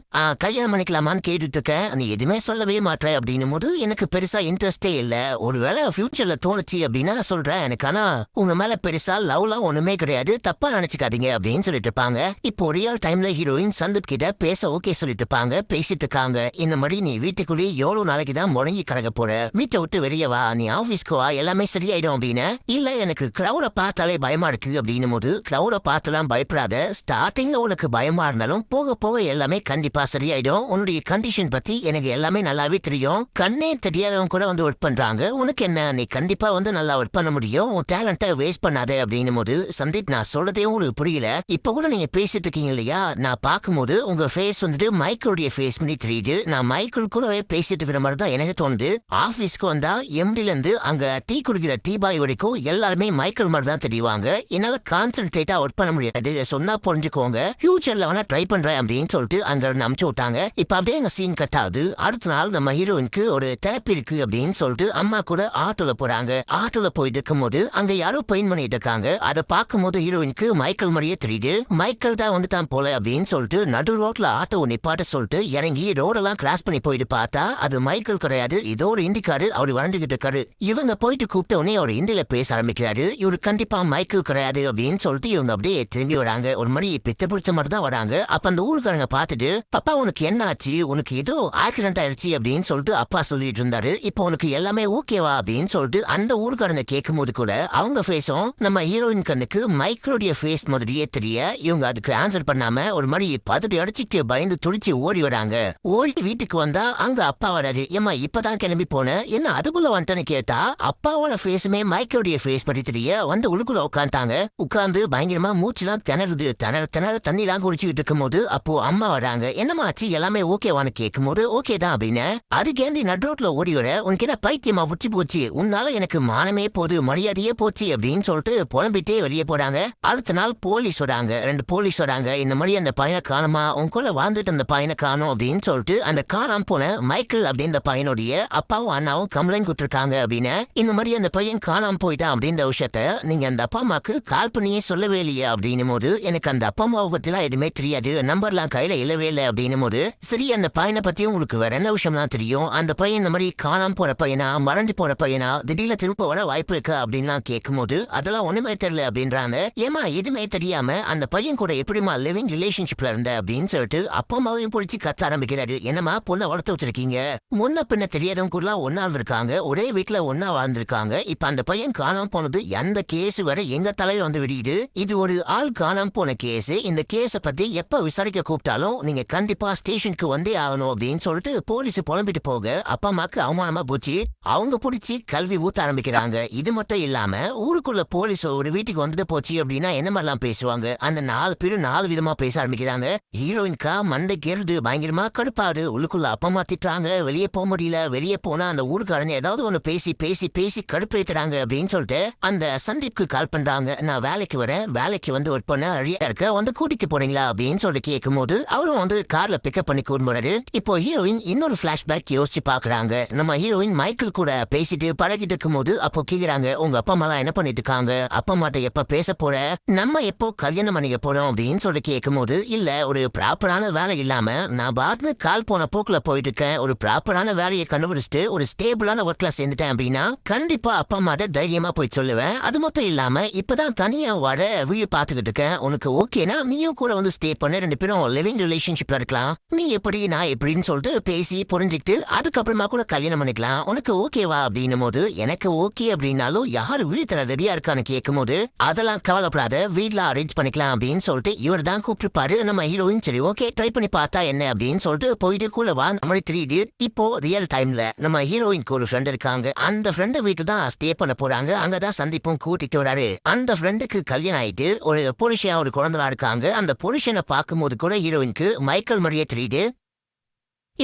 கல்யாணம் பண்ணிக்கலாமான்னு கேட்டுட்டு இருக்கேன், நீ எதுவுமே சொல்லவே மாட்டேற அப்படின்னும் போது எனக்கு பெருசா இன்ட்ரெஸ்டே இல்ல. ஒருவேளை ஃபியூச்சர்ல தோணுச்சு அப்படின்னா சொல்றேன், எனக்கு ஆனா உங்க மேல பெருசா லவ்லாம் ஒண்ணுமே கிடையாது, தப்பா நினைச்சுக்காதீங்க அப்படின்னு சொல்லிட்டு இருப்பாங்க. இப்போ ரியல் டைம்ல ஹீரோயின் சந்தீப் கிட்ட பேச ஓகே சொல்லிட்டு இருப்பாங்க. பேசிட்டு இருக்காங்க, இந்த மாதிரி நீ வீட்டுக்குள்ளேயே எவ்வளவு நாளைக்கு தான் முடங்கி கிடக்க போற, வீட்டை விட்டு வெளியே வா, நீ ஆபீஸ்க்கு வா, எல்லாமே சரியாயிடும் அப்படின்னு. இல்ல எனக்கு கிரௌட பார்த்தாலே பயமா இருக்கு அப்படின்னும் போது, கிரௌட பார்த்தெல்லாம் பயப்படாத, ஸ்டார்டிங்ல உனக்கு பயமா இருந்தாலும் போக போக எல்லாமே கண்டிப்பா சரியாயிடும், உன்னுடைய கண்டிஷன் பத்தி எனக்கு எல்லாமே நல்லாவே தெரியும், கண்ணே தெரியாதவங்க கூட வந்து ஒர்க் பண்றாங்க, உனக்கு என்ன, நீ கண்டிப்பா வந்து நல்லா ஒர்க் பண்ண முடியும், உன் டேலண்ட்டை வேஸ்ட் பண்ணாத அப்படின்னும் போது, சந்தீப் நான் சொல்றதே உங்களுக்கு புரியல, இப்ப கூட நீங்க பேசிட்டு இருக்கீங்க இல்லையா, நான் பார்க்கும்போது உங்க ஃபேஸ் வந்துட்டு மைக்கோடைய ஃபேஸ் பண்ணி தெரியுது, நான் மைக்கிள் கூடவே பேசிட்டு இருக்கிற மாதிரி தான் எனக்கு தோணுது, ஆபீஸ்க்கு வந்தா எம்டில இருந்து அங்க டீ குடிக்கிற டீ பாய் வரைக்கும் எல்லாருமே மைக்கேல் மாதிரி தான் தெரியுவாங்க, என்னால கான்சென்ட்ரேட்டா ஒர்க் பண்ண முடியாது, சொன்னா புரிஞ்சுக்கோங்க, ஃபியூச்சர்ல வேணா ட்ரை பண்றேன் அப்படின்னு சொல்லிட்டு அங்க இருந்து அமுச்சு விட்டாங்க. இப்ப அப்படியே எங்க சீன் கட் ஆகுது. அடுத்த நாள் நம்ம ஹீரோயினுக்கு ஒரு தெரப்பி இருக்கு அப்படின்னு சொல்லிட்டு அம்மா கூட ஆட்டோல போறாங்க. ஆட்டோல போயிட்டு இருக்கும் போது அங்க யாரோ பெயிண்ட் பண்ணிட்டு இருக்காங்க. அதை பார்க்கும் போது ஹீரோயினுக்கு மைக்கேல் மாதிரியே தெரியுது, மைக்கேல் தான் வந்துட்டான் போல அப்படின்னு சொல்லிட்டு நடு ரோட்ல ஆட்டோ நிப்பாட்ட சொல்லிட்டு இறங்கி ரோடெல்லாம் கிராஸ் பண்ணி போயிட்டு பார்த்தா அது மைக்கேல் கிடையாது, இதோ ஒரு இந்திக்காரு, அவரு வாழ்ந்துகிட்டு இருக்காரு. இவங்க போயிட்டு கூப்பிட்ட உடனே அவர் இந்தியில பேச ஆரம்பிக்கிறாரு, இவரு கண்டிப்பா மைக்கேல் கிடையாது அப்படின்னு சொல்லிட்டு இவங்க அப்படியே திரும்பி வராங்க. ஒரு மாதிரி பித்த பிடிச்ச மாதிரி தான் வராங்க. அப்ப அந்த ஊருக்காரங்க பார்த்துட்டு, அப்பா உனக்கு என்ன ஆச்சு, உனக்கு ஏதோ ஆக்சிடென்ட் ஆயிடுச்சு அப்படின்னு சொல்லிட்டு அப்பா சொல்லிட்டு இருந்தாரு, இப்போ உனக்கு எல்லாமே ஓகேவா அப்படின்னு சொல்லிட்டு அந்த ஊருக்காரங்க கேட்கும் போது கூட அவங்க ஃபேஸும் நம்ம ஹீரோயின் கண்ணுக்கு மைக்கேலுடைய ஃபேஸ் மாதிரியே தெரிய, இவங்க அதுக்கு ஆன்சர் பண்ணாம ஒரு மாதிரி பதட்டி அடிச்சுட்டு பயந்து துடிச்சு ஓடி வராங்க. ஓடி வீட்டுக்கு வந்தா அங்க அப்பா வராது. ஏமா இப்பதான் கிளம்பி போனேன், என்ன அதுக்குள்ள வந்துட்டேன்னு கேட்டா அப்பாவோட ஃபேஸுமே மைக்கேலுடைய ஃபேஸ் பத்தி தெரிய வந்து உள்ளுக்குள்ள உட்காந்துட்டாங்க. உட்கார்ந்து பயங்கரமா மூச்சுலாம் திணறுது, திணற தண்ணிலாம் குடிச்சுக்கிட்டு இருக்கும் போது அப்போ அம்மா வராங்க. என்னமா ஆச்சு, எல்லாமே ஓகேவான்னு கேட்கும் போது ஓகே தான் அப்படின்னு. அதுக்கேண்டி நடுரோட்ல ஓடி வர, உனக்கு என்ன பைத்தியமா புடிச்சு போச்சு, உன்னால எனக்கு மானமே போது, மரியாதையே போச்சு அப்படின்னு சொல்லிட்டு புலம்பிட்டே வெளியே போறாங்க. அடுத்த நாள் போலீஸ் வராங்க, 2 போலீஸ் வராங்க. இந்த மாதிரி அந்த பையனை காணுமா, உனக்குள்ள வாழ்ந்துட்டு அந்த பையனை காணும் அப்படின்னு சொல்லிட்டு அந்த காணாம போன மைக்கேல் அப்படின்ற பையனுடைய அப்பாவும் அண்ணாவும் கம்ப்ளைண்ட் கொடுத்துருக்காங்க அப்படின்னு. இந்த மாதிரி அந்த பையன் காணாம போயிட்டான் அப்படின்ற விஷயத்த நீங்க அந்த அப்பா அம்மாக்கு கால் பண்ணியே சொல்லவே இல்லையா அப்படின்னும் போது, எனக்கு அந்த அப்பா அம்மாவை பத்திலாம் எதுவுமே தெரியாது, நம்பர்லாம் கையில இல்லவே இல்லை அப்படின்னும் போது, சரி அந்த பையனை பத்தி உங்களுக்கு வேற என்ன விஷயம்லாம் தெரியும், அந்த பையன் இந்த மாதிரி காணாம போற பையனா, மறைஞ்சு போற பையனா, திடீர்னு திரும்ப வர வாய்ப்பு இருக்கு அப்படின்லாம் கேட்கும் போது அதெல்லாம் ஒண்ணுமே தெரியல அப்படின்றாங்க. ஏமா எதுவுமே தெரியாம அந்த பையன் கூட எப்படிமா லிவிங் ரிலேஷன்ஷிப்ல இருந்த அப்படின்னு சொல்லிட்டு அப்பா அம்மாவையும் பிடிச்சி கத்த ஆரம்பிக்கிறாரு. என்னமா பொண்ணை வளர்த்து வச்சிருக்கீங்க, முன்ன பின்ன தெரியாதவங்க கூட ஒன்னா இருந்திருக்காங்க, ஒரே வீட்டுல ஒன்னா வாழ்ந்திருக்காங்க, இப்ப அந்த பையன் காணாம போனது எந்த கேஸ் வர எங்க தலையில வந்து விடியுது, இது ஒரு ஆள் காணாம போன கேஸ், இந்த கேஸ பத்தி எப்ப விசாரிக்க கூப்பிட்டாலும் நீங்க கண்டிப்பா ஸ்டேஷனுக்கு வந்தே ஆகணும் அப்படின்னு சொல்லிட்டு போலீஸ் புலம்பிட்டு போக அப்பா அம்மாக்கு அவமானமா போச்சு. அவங்க பிடிச்சி கல்வி ஊத்த ஆரம்பிக்கிறாங்க. இது மட்டும் இல்லாம ஊருக்குள்ள போலீஸ் ஒரு வீட்டுக்கு வந்துட்டு போச்சு அப்படின்னா என்ன மாதிரிலாம் பேசுவாங்க, அந்த 4 பேரும் 4 விதமா பேச ஆரம்பிக்கிறாங்க. ஹீரோயின்கா மண்டை கேருது, பயங்கரமா கடுப்பாது, உள்ளுக்குள்ள அப்பா அம்மா திட்டுறாங்க, வெளியே போக முடியல, வெளியே போனா அந்த ஊருக்காரங்க ஏதாவது ஒண்ணு பேசி பேசி பேசி கடுப்பேத்துறாங்க அப்படின்னு சொல்லிட்டு அந்த சந்தீப்க்கு கால் பண்றாங்க. நான் வேலைக்கு வரேன், வேலைக்கு வந்து ஒர்க் பண்ண அழியா இருக்க, வந்து கூட்டிட்டு போறீங்களா அப்படின்னு சொல்லிட்டு கேட்கும் போது அவரும் வந்து கார்ல பிக்கப் பண்ணி கூடுறாரு. இப்போ ஹீரோயின் இன்னொரு பிளாஷ்பேக் யோசிச்சு பாக்குறாங்க. நம்ம ஹீரோயின் மைக்கேல் கூட பேசிட்டு பழகிட்டு இருக்கும் போது அப்போ கேக்குறாங்க, உங்க அப்பா அம்மா என்ன பண்ணிட்டு இருக்காங்க, அப்பா அம்மாட்ட எப்ப பேச போற, நம்ம எப்போ கல்யாணம் பண்ணிக்க போறோம் அப்படின்னு சொல்லி கேட்கும் போது, இல்ல ஒரு ப்ராப்பரான வேலை இல்லாம நான் பாட்னு கால் போன போக்குல போயிட்டு இருக்கேன், ஒரு ப்ராப்பரான வேலையை கண்டுபிடிச்சிட்டு ஒரு ஸ்டேபிளான ஒர்க்ல சேர்ந்துட்டேன் அப்படின்னா கண்டிப்பா அப்பா அம்மாட்ட தைரியமா போய் சொல்லுவேன். அது மட்டும் இல்லாம இப்பதான் தனியா வர வீடு பாத்துக்கிட்டு இருக்கேன், உனக்கு ஓகேனா நீயும் கூட வந்து ஸ்டே பண்ண, 2 பேரும் லிவிங் ரிலேஷன்ஷிப்ல இருக்கலாம், நீ எப்படி நான் எப்படின்னு சொல்லிட்டு பேசி புரிஞ்சுக்கிட்டு அதுக்கப்புறமா கூட கல்யாணம் பண்ணிக்கலாம், உனக்கு ஓகேவா அப்படின்னும் போது, எனக்கு ஓகே அப்படின்னாலும் யாரு வீடு தர ரெடியா இருக்கான்னு கேட்கும் போது, அதெல்லாம் கவலைப்படாத, வீட்ல அரேஞ்ச் பண்ணிக்கலாம் அப்படின்னு சொல்லிட்டு இவர் தான் கூப்பிட்டுப்பாரு. நம்ம ஹீரோயின் சரி ஓகே ட்ரை பண்ணி பார்த்தா என்ன அப்படின்னு சொல்லிட்டு போயிட்டு கூட வா மாதிரி தெரியுது. இப்போ ரியல் டைம்ல நம்ம ஹீரோயினுக்கு ஒரு ஃப்ரெண்ட் இருக்காங்க, அந்த ஃப்ரெண்ட் வீட்டு தான் ஸ்டே பண்ண போறாங்க. அங்கதான் சந்தீப்பும் கூட்டிட்டு வராரு. அந்த ஃப்ரெண்டுக்கு கல்யாணம் ஆயிட்டு ஒரு புருஷன் ஒரு குழந்தைலாம் இருக்காங்க. அந்த புருஷனை பார்க்கும் போது கூட ஹீரோயினுக்கு மைக்கேல் மாதிரியே தெரியுது.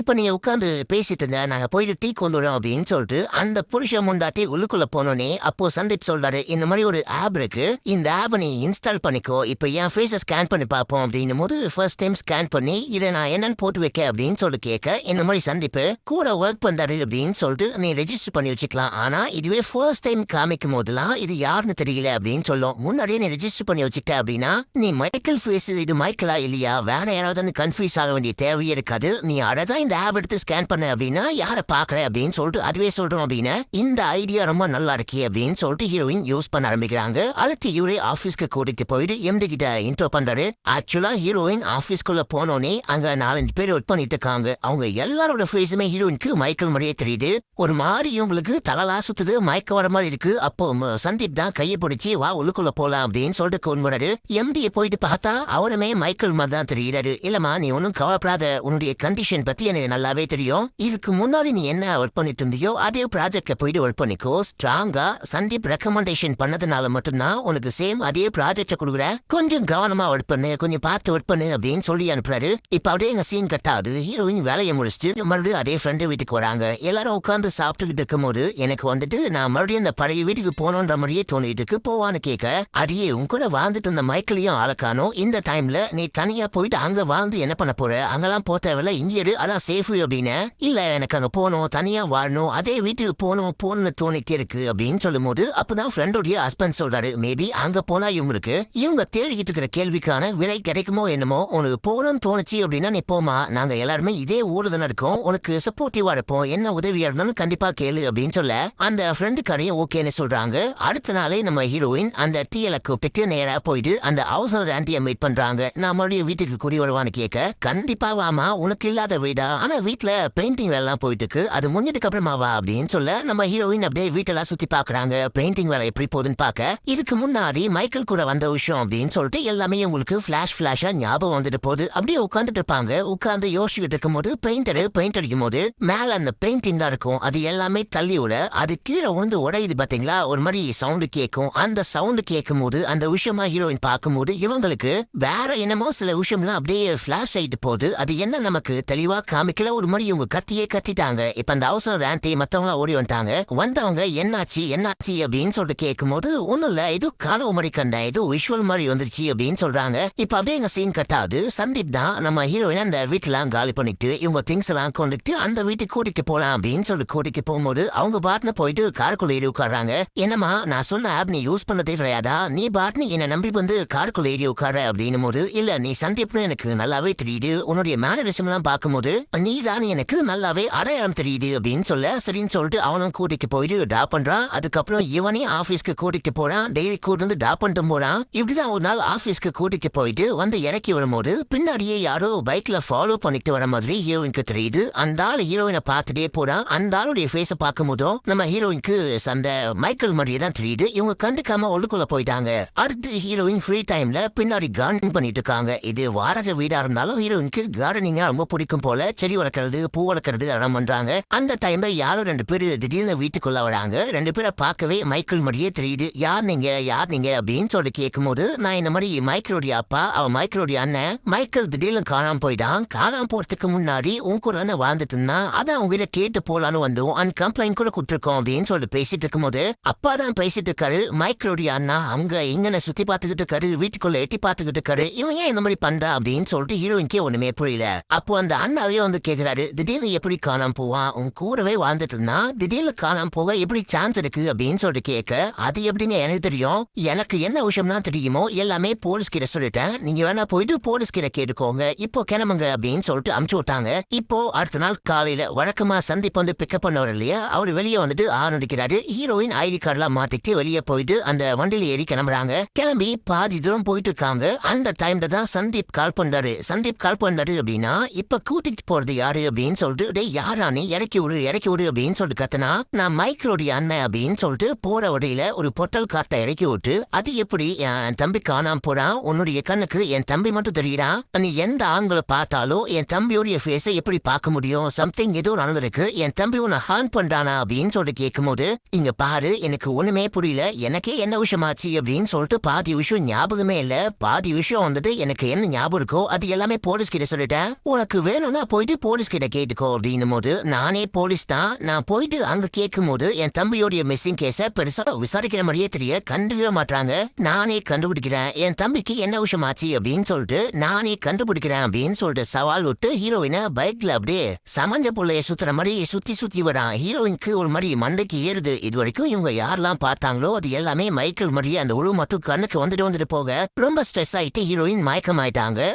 இப்ப நீங்க உட்கார்ந்து பேசிட்டு இருந்த நாங்க போயிட்டு டீ கொண்டு வரோம் அப்படின்னு சொல்லிட்டு அந்த புருஷன் முண்டாட்டி உள்ளுக்குள்ள போனோனே அப்போ சந்தீப் சொல்றாரு இந்த மாதிரி ஒரு ஆப் இருக்கு இந்த ஆப் நீ இன்ஸ்டால் பண்ணிக்கோ இப்ப என் ஃபேஸை ஸ்கேன் பண்ணி பார்ப்போம் அப்படின்னும் போது ஃபர்ஸ்ட் டைம் ஸ்கேன் பண்ணி இதை நான் என்னன்னு போட்டு வைக்க அப்படின்னு சொல்லிட்டு கேட்க இந்த மாதிரி சந்தீப் கூட ஒர்க் பண்றாரு அப்படின்னு சொல்லிட்டு நீ ரெஜிஸ்டர் பண்ணி வச்சுக்கலாம் ஆனா இதுவே ஃபர்ஸ்ட் டைம் காமிக்கும் போதெல்லாம் இது யாருன்னு தெரியல அப்படின்னு சொல்லும் முன்னாடியே நீ ரெஜிஸ்டர் பண்ணி வச்சுக்கிட்ட அப்படின்னா நீ மைக்கேல் ஃபேஸ் இது மைக்கேலா இல்லையா வேற யாராவது கன்ஃபியூஸ் ஆக வேண்டிய தேவையே இருக்காது நீ அழகா இந்த ஆப் எடுத்து ஸ்கேன் பண்ண அப்படின்னா யாரை பாக்குற அப்படின்னு சொல்லிட்டு அதுவே சொல்றோம் அப்படின்னு இந்த ஐடியா ரொம்ப நல்லா இருக்கு அப்படின்னு சொல்லிட்டு ஹீரோயின் யூஸ் பண்ண ஆரம்பிக்கிறாங்க அடுத்து இவரே ஆபீஸ்க்கு கூட்டிட்டு போயிட்டு எம்டி கிட்ட இன்ட்ரோ பண்றாரு ஆக்சுவலா ஹீரோயின் ஆபீஸ்க்குள்ள போனோனே அங்க 4-5 பேர் ஒர்க் பண்ணிட்டு இருக்காங்க அவங்க எல்லாரோட ஃபேஸுமே ஹீரோயினுக்கு மைக்கேல் மாதிரியே தெரியுது ஒரு மாதிரி இவங்களுக்கு தலலா சுத்துது மயக்க வர மாதிரி இருக்கு அப்போ சந்தீப் தான் கையை பிடிச்சி வா உள்ளுக்குள்ள போலாம் அப்படின்னு சொல்லிட்டு கொண்டு எம்டியை போயிட்டு பார்த்தா அவருமே மைக்கேல் மாதிரி தான் தெரியுறாரு இல்லம்மா நீ ஒன்னும் கவலைப்படாத உன்னுடைய கண்டிஷன் பத்தி எனக்கு நல்லாவே தெரியும் இதுக்கு முன்னாடி நீ என்ன ஒர்க் பண்ணிட்டு இருந்தியோ அதே ப்ராஜெக்ட்ல போயிட்டு ஒர்க் பண்ணிக்கோ ஸ்ட்ராங்கா சந்தீப் ரெக்கமெண்டேஷன் பண்ணதுனால மட்டும்தான் உனக்கு சேம் அதே ப்ராஜெக்ட கொடுக்குற கொஞ்சம் கவனமா ஒர்க் பண்ணு கொஞ்சம் பார்த்து ஒர்க் பண்ணு அப்படின்னு சொல்லி அனுப்புறாரு இப்ப அப்படியே எங்க சீன் கட்டாது ஹீரோயின் வேலையை முடிச்சுட்டு மறுபடியும் அதே ஃப்ரெண்டு வீட்டுக்கு வராங்க எல்லாரும் உட்காந்து சாப்பிட்டுக்கிட்டு இருக்கும் போது எனக்கு வந்துட்டு நான் மறுபடியும் அந்த பழைய வீட்டுக்கு போனோன்ற மாதிரியே தோணிட்டு போவான்னு கேட்க அடியே உன் கூட வாழ்ந்துட்டு இருந்த மைக்கேலையும் ஆளக்கானோ இந்த டைம்ல நீ தனியா போயிட்டு அங்க வாழ்ந்து என்ன பண்ண போற அங்கெல்லாம் போ தேவையில்ல இங்கே அதான் சேஃப் அப்படின்னு இல்ல எனக்கு அங்க போகணும் தனியா வாழணும் அதே வீட்டுக்கு போகணும்னு தோணிட்டே இருக்கு அப்படின்னு சொல்லும் போது அப்பதான் ஃப்ரெண்டோடைய ஹஸ்பண்ட் சொல்றாரு மேபி அங்க போனா இவங்க தேடிக்கிட்டு இருக்கிற கேள்விக்கான விடை கிடைக்குமோ என்னமோ உனக்கு போகணும்னு தோணுச்சு அப்படின்னா நீ போமா நாங்க எல்லாருமே இதே ஊரு தானே இருக்கோம் உனக்கு சப்போர்ட்டிவா இருப்போம் என்ன உதவியா இருந்தாலும் கண்டிப்பா கேளு அப்படின்னு சொல்ல அந்த ஃப்ரெண்டுக்காரையும் ஓகேன்னு சொல்றாங்க அடுத்த நாளே நம்ம ஹீரோயின் அந்த டீல கூப்பிட்டு நேரா போயிட்டு அந்த ஹவுஸ் ஆண்டியை மீட் பண்றாங்க நான் மறுபடியும் வீட்டுக்கு குறி வருவான்னு கேட்க கண்டிப்பா வாமா உனக்கு இல்லாத வீடா ஆனா வீட்டுல பெயிண்டிங் வேலை போயிட்டு இருக்கு அது முடிஞ்சதுக்கு அப்புறமா வா அப்படின்னு சொல்ல நம்ம ஹீரோயின் அப்படியே வீட்டெல்லாம் சுத்தி பாக்குறாங்க பெயிண்டிங் வேலை எப்படி போகுதுன்னு பாக்க இதுக்கு முன்னாடி மைக்கேல் கூட வந்த விஷயம் அப்படின்னு சொல்லிட்டு எல்லாமே உங்களுக்கு பிளாஷா ஞாபகம் வந்துட்டு போகுது அப்படியே உட்காந்துட்டு இருப்பாங்க உட்காந்து யோசிச்சுட்டு இருக்கும் போது பெயிண்ட் அடிக்கும் போது மேல அந்த பெயிண்டிங் தான் இருக்கும் அது எல்லாமே தள்ளி விட அது கீழே வந்து உடையுது பாத்தீங்களா ஒரு மாதிரி சவுண்டு கேட்கும் அந்த சவுண்டு கேட்கும் போது அந்த விஷயமா ஹீரோயின் பார்க்கும் போது இவங்களுக்கு வேற என்னமோ சில விஷயம்லாம் அப்படியே பிளாஷ் ஆயிட்டு போகுது அது என்ன நமக்கு தெளிவா காமிக்கல ஒரு மாதிரி இவங்க கத்திட்டாங்க இப்ப அந்த அவசர ஆண்டி மத்தவங்க ஓடி வந்தவங்க என்னாச்சு அப்படின்னு சொல்லிட்டு கேட்கும் போது ஒண்ணும் இல்ல இது கனவு மாதிரி கண்ட இது விஷுவல் மாதிரி வந்துருச்சு அப்படின்னு சொல்றாங்க இப்ப அப்படியே எங்க சீன் கட்டாது சந்தீப் தான் நம்ம ஹீரோயின் அந்த வீட்டுலாம் காலி பண்ணிட்டு இவங்க திங்ஸ் எல்லாம் கொண்டுட்டு அந்த வீட்டுக்கு கூட்டிட்டு போலாம் அப்படின்னு சொல்லி கூட்டிட்டு போகும்போது அவங்க பாட்னு போயிட்டு காருக்குள்ள ஏறி உட்காடுறாங்க என்னமா நான் சொன்ன ஆப் நீ யூஸ் பண்ணதே கிடையாதா நீ பாட்னு என்ன நம்பி வந்து காருக்குள்ள ஏறி உட்கார அப்படின்னு போது இல்ல நீ சந்தீப்னு எனக்கு நல்லாவே தெரியுது உன்னுடைய மேனரிசம் எல்லாம் பார்க்கும்போது நீ தான் எனக்கு நல்லாவே அடையாளம் தெரியுது அப்படின்னு சொல்ல சரின்னு சொல்லிட்டு அவனும் கூட்டிட்டு போயிட்டு டாப் பண்றான் அதுக்கப்புறம் இவனே ஆபீஸ்க்கு கூட்டிட்டு போறான் டெய்லி கூட்டு வந்து டாப் பண்ணிட்டு போறான் இப்படிதான் ஒரு நாள் ஆபீஸ்க்கு கூட்டிட்டு போயிட்டு வந்து இறக்கி வரும்போது பின்னாடியே யாரோ பைக்ல ஃபாலோ பண்ணிட்டு வர மாதிரி ஹீரோயினுக்கு தெரியுது அந்த ஆள் ஹீரோயினை பார்த்துட்டே போறான் அந்த ஆளுடைய ஃபேஸ பார்க்கும் போதும் நம்ம ஹீரோயினுக்கு அந்த மைக்கேல் மாதிரியே தான் தெரியுது இவங்க கண்டுக்காம உள்ளுக்குள்ள போயிட்டாங்க அடுத்து ஹீரோயின் ஃப்ரீ டைம்ல பின்னாடி கார்டனிங் பண்ணிட்டு இருக்காங்க இது வாடகை வீடா இருந்தாலும் ஹீரோயினுக்கு கார்டனிங்கா ரொம்ப பிடிக்கும் போல செடி வளர்க்கறது பூ வளர்க்கறது அதெல்லாம் பண்றாங்க அந்த டைம்ல யாரோ 2 பேர் திடீர்னு வீட்டுக்குள்ள வராங்க 2 பேரை பார்க்கவே மைக்கேல் மாதிரியே தெரியுது யார் நீங்க அப்படின்னு சொல்லி கேட்கும் போது நான் இந்த மாதிரி மைக்கேலுடைய அப்பா அவன் மைக்கேலுடைய அண்ணன் மைக்கேல் திடீர்னு காணாம போயிட்டான் காணாம போறதுக்கு முன்னாடி உன் கூட வாழ்ந்துட்டு இருந்தான் அதான் உங்ககிட்ட கேட்டு போலான்னு வந்தோம் அந்த கம்ப்ளைண்ட் கூட கொடுத்துருக்கோம் அப்படின்னு சொல்லிட்டு பேசிட்டு இருக்கும் போது அப்பா தான் பேசிட்டு இருக்காரு மைக்கேலுடைய அண்ணா அங்க இங்கன சுத்தி பார்த்துக்கிட்டு இருக்காரு வீட்டுக்குள்ள எட்டி பார்த்துக்கிட்டு இருக்காரு இவன் ஏன் இந்த மாதிரி பண்றா அப்படின்னு சொல்லிட்டு ஹீரோயின்கே ஒண்ணுமே புரியல அப்போ அந்த அண்ணாவே வந்து கேக்குறாரு திடீர்னு எப்படி காணாம போவான் உன் கூடவே வாழ்ந்துட்டு இருந்தா திடீர்னு காணாம போக எப்படி சான்ஸ் இருக்கு அப்படின்னு சொல்லிட்டு கேட்க அது எப்படின்னு எனக்கு தெரியும் எனக்கு என்ன விஷயம்னா தெரியுமோ எல்லாமே போலீஸ் கிட்ட சொல்லிட்டேன் நீங்க வேணா போயிட்டு போலீஸ் கிட்ட கேட்டுக்கோங்க இப்போ கிளம்புங்க அப்படின்னு சொல்லிட்டு அமுச்சு விட்டாங்க இப்போ அடுத்த நாள் காலையில வழக்கமா சந்தீப் வந்து பிக்கப் பண்ணவர் இல்லையா அவர் வெளியே வந்துட்டு ஆரம்பிக்கிறாரு ஹீரோயின் ஐடி கார்டெல்லாம் மாட்டிட்டு வெளியே போயிட்டு அந்த வண்டியில ஏறி கிளம்புறாங்க கிளம்பி பாதி தூரம் போயிட்டு இருக்காங்க அந்த டைம்ல தான் சந்தீப் கால் பண்றாரு அப்படின்னா இப்ப கூட்டிட்டு போறது யாரு அப்படின்னு சொல்லிட்டு டேய் யாரா நீ இறக்கி விடு அப்படின்னு சொல்லிட்டு கத்தனா நான் மைக்கேலுடைய அண்ணன் அப்படின்னு சொல்லிட்டு போற வழியில ஒரு பொட்டல் காட்டை இறக்கி விட்டு அது எப்படி என் தம்பி காணாம போறான் உன்னுடைய கண்ணுக்கு என் தம்பி மட்டும் தெரியுறான் நீ எந்த ஆண்களை பார்த்தாலும் என் தம்பியோடைய ஃபேஸை எப்படி பார்க்க முடியும் சம்திங் ஏதோ நடந்திருக்கு என் தம்பி உன்னை ஹார்ன் பண்றானா அப்படின்னு சொல்லிட்டு கேட்கும் போது இங்க பாரு எனக்கு ஒண்ணுமே புரியல எனக்கே என்ன விஷயமாச்சு அப்படின்னு சொல்லிட்டு பாதி விஷயம் ஞாபகமே இல்ல பாதி விஷயம் வந்துட்டு எனக்கு என்ன ஞாபகம் இருக்கோ அது எல்லாமே போலீஸ் கிட்ட சொல்லிட்டேன் உனக்கு வேணும்னா போய் போயிட்டு போலீஸ் கிட்ட கேட்டுக்கோ அப்படின்னும் போது நானே போலீஸ் தான். நான் போயிட்டு அங்க கேட்கும் போது என் தம்பியோடைய மிஸ்ஸிங் கேஸ பெருசா விசாரிக்கிற மாதிரியே தெரிய கண்டுக்கவே மாட்டாங்க. நானே கண்டுபிடிக்கிறேன் என் தம்பிக்கு என்ன விஷயம் ஆச்சு அப்படின்னு சொல்லிட்டு நானே கண்டுபிடிக்கிறேன் அப்படின்னு சொல்லிட்டு சவால் விட்டு ஹீரோயினை பைக்ல அப்படியே சமஞ்ச புள்ளைய சுத்துற மாதிரி சுத்தி சுத்தி வரான். ஹீரோயினுக்கு ஒரு மாதிரி மண்டைக்கு ஏறுது. இது வரைக்கும் இவங்க யாரெல்லாம் பார்த்தாங்களோ அது எல்லாமே மைக்கேல் மாதிரியே அந்த உருவம் மட்டும் கண்ணுக்கு வந்துட்டு போக ரொம்ப ஸ்ட்ரெஸ் ஆயிட்டு ஹீரோயின் மயக்கம் ஆயிட்டாங்க.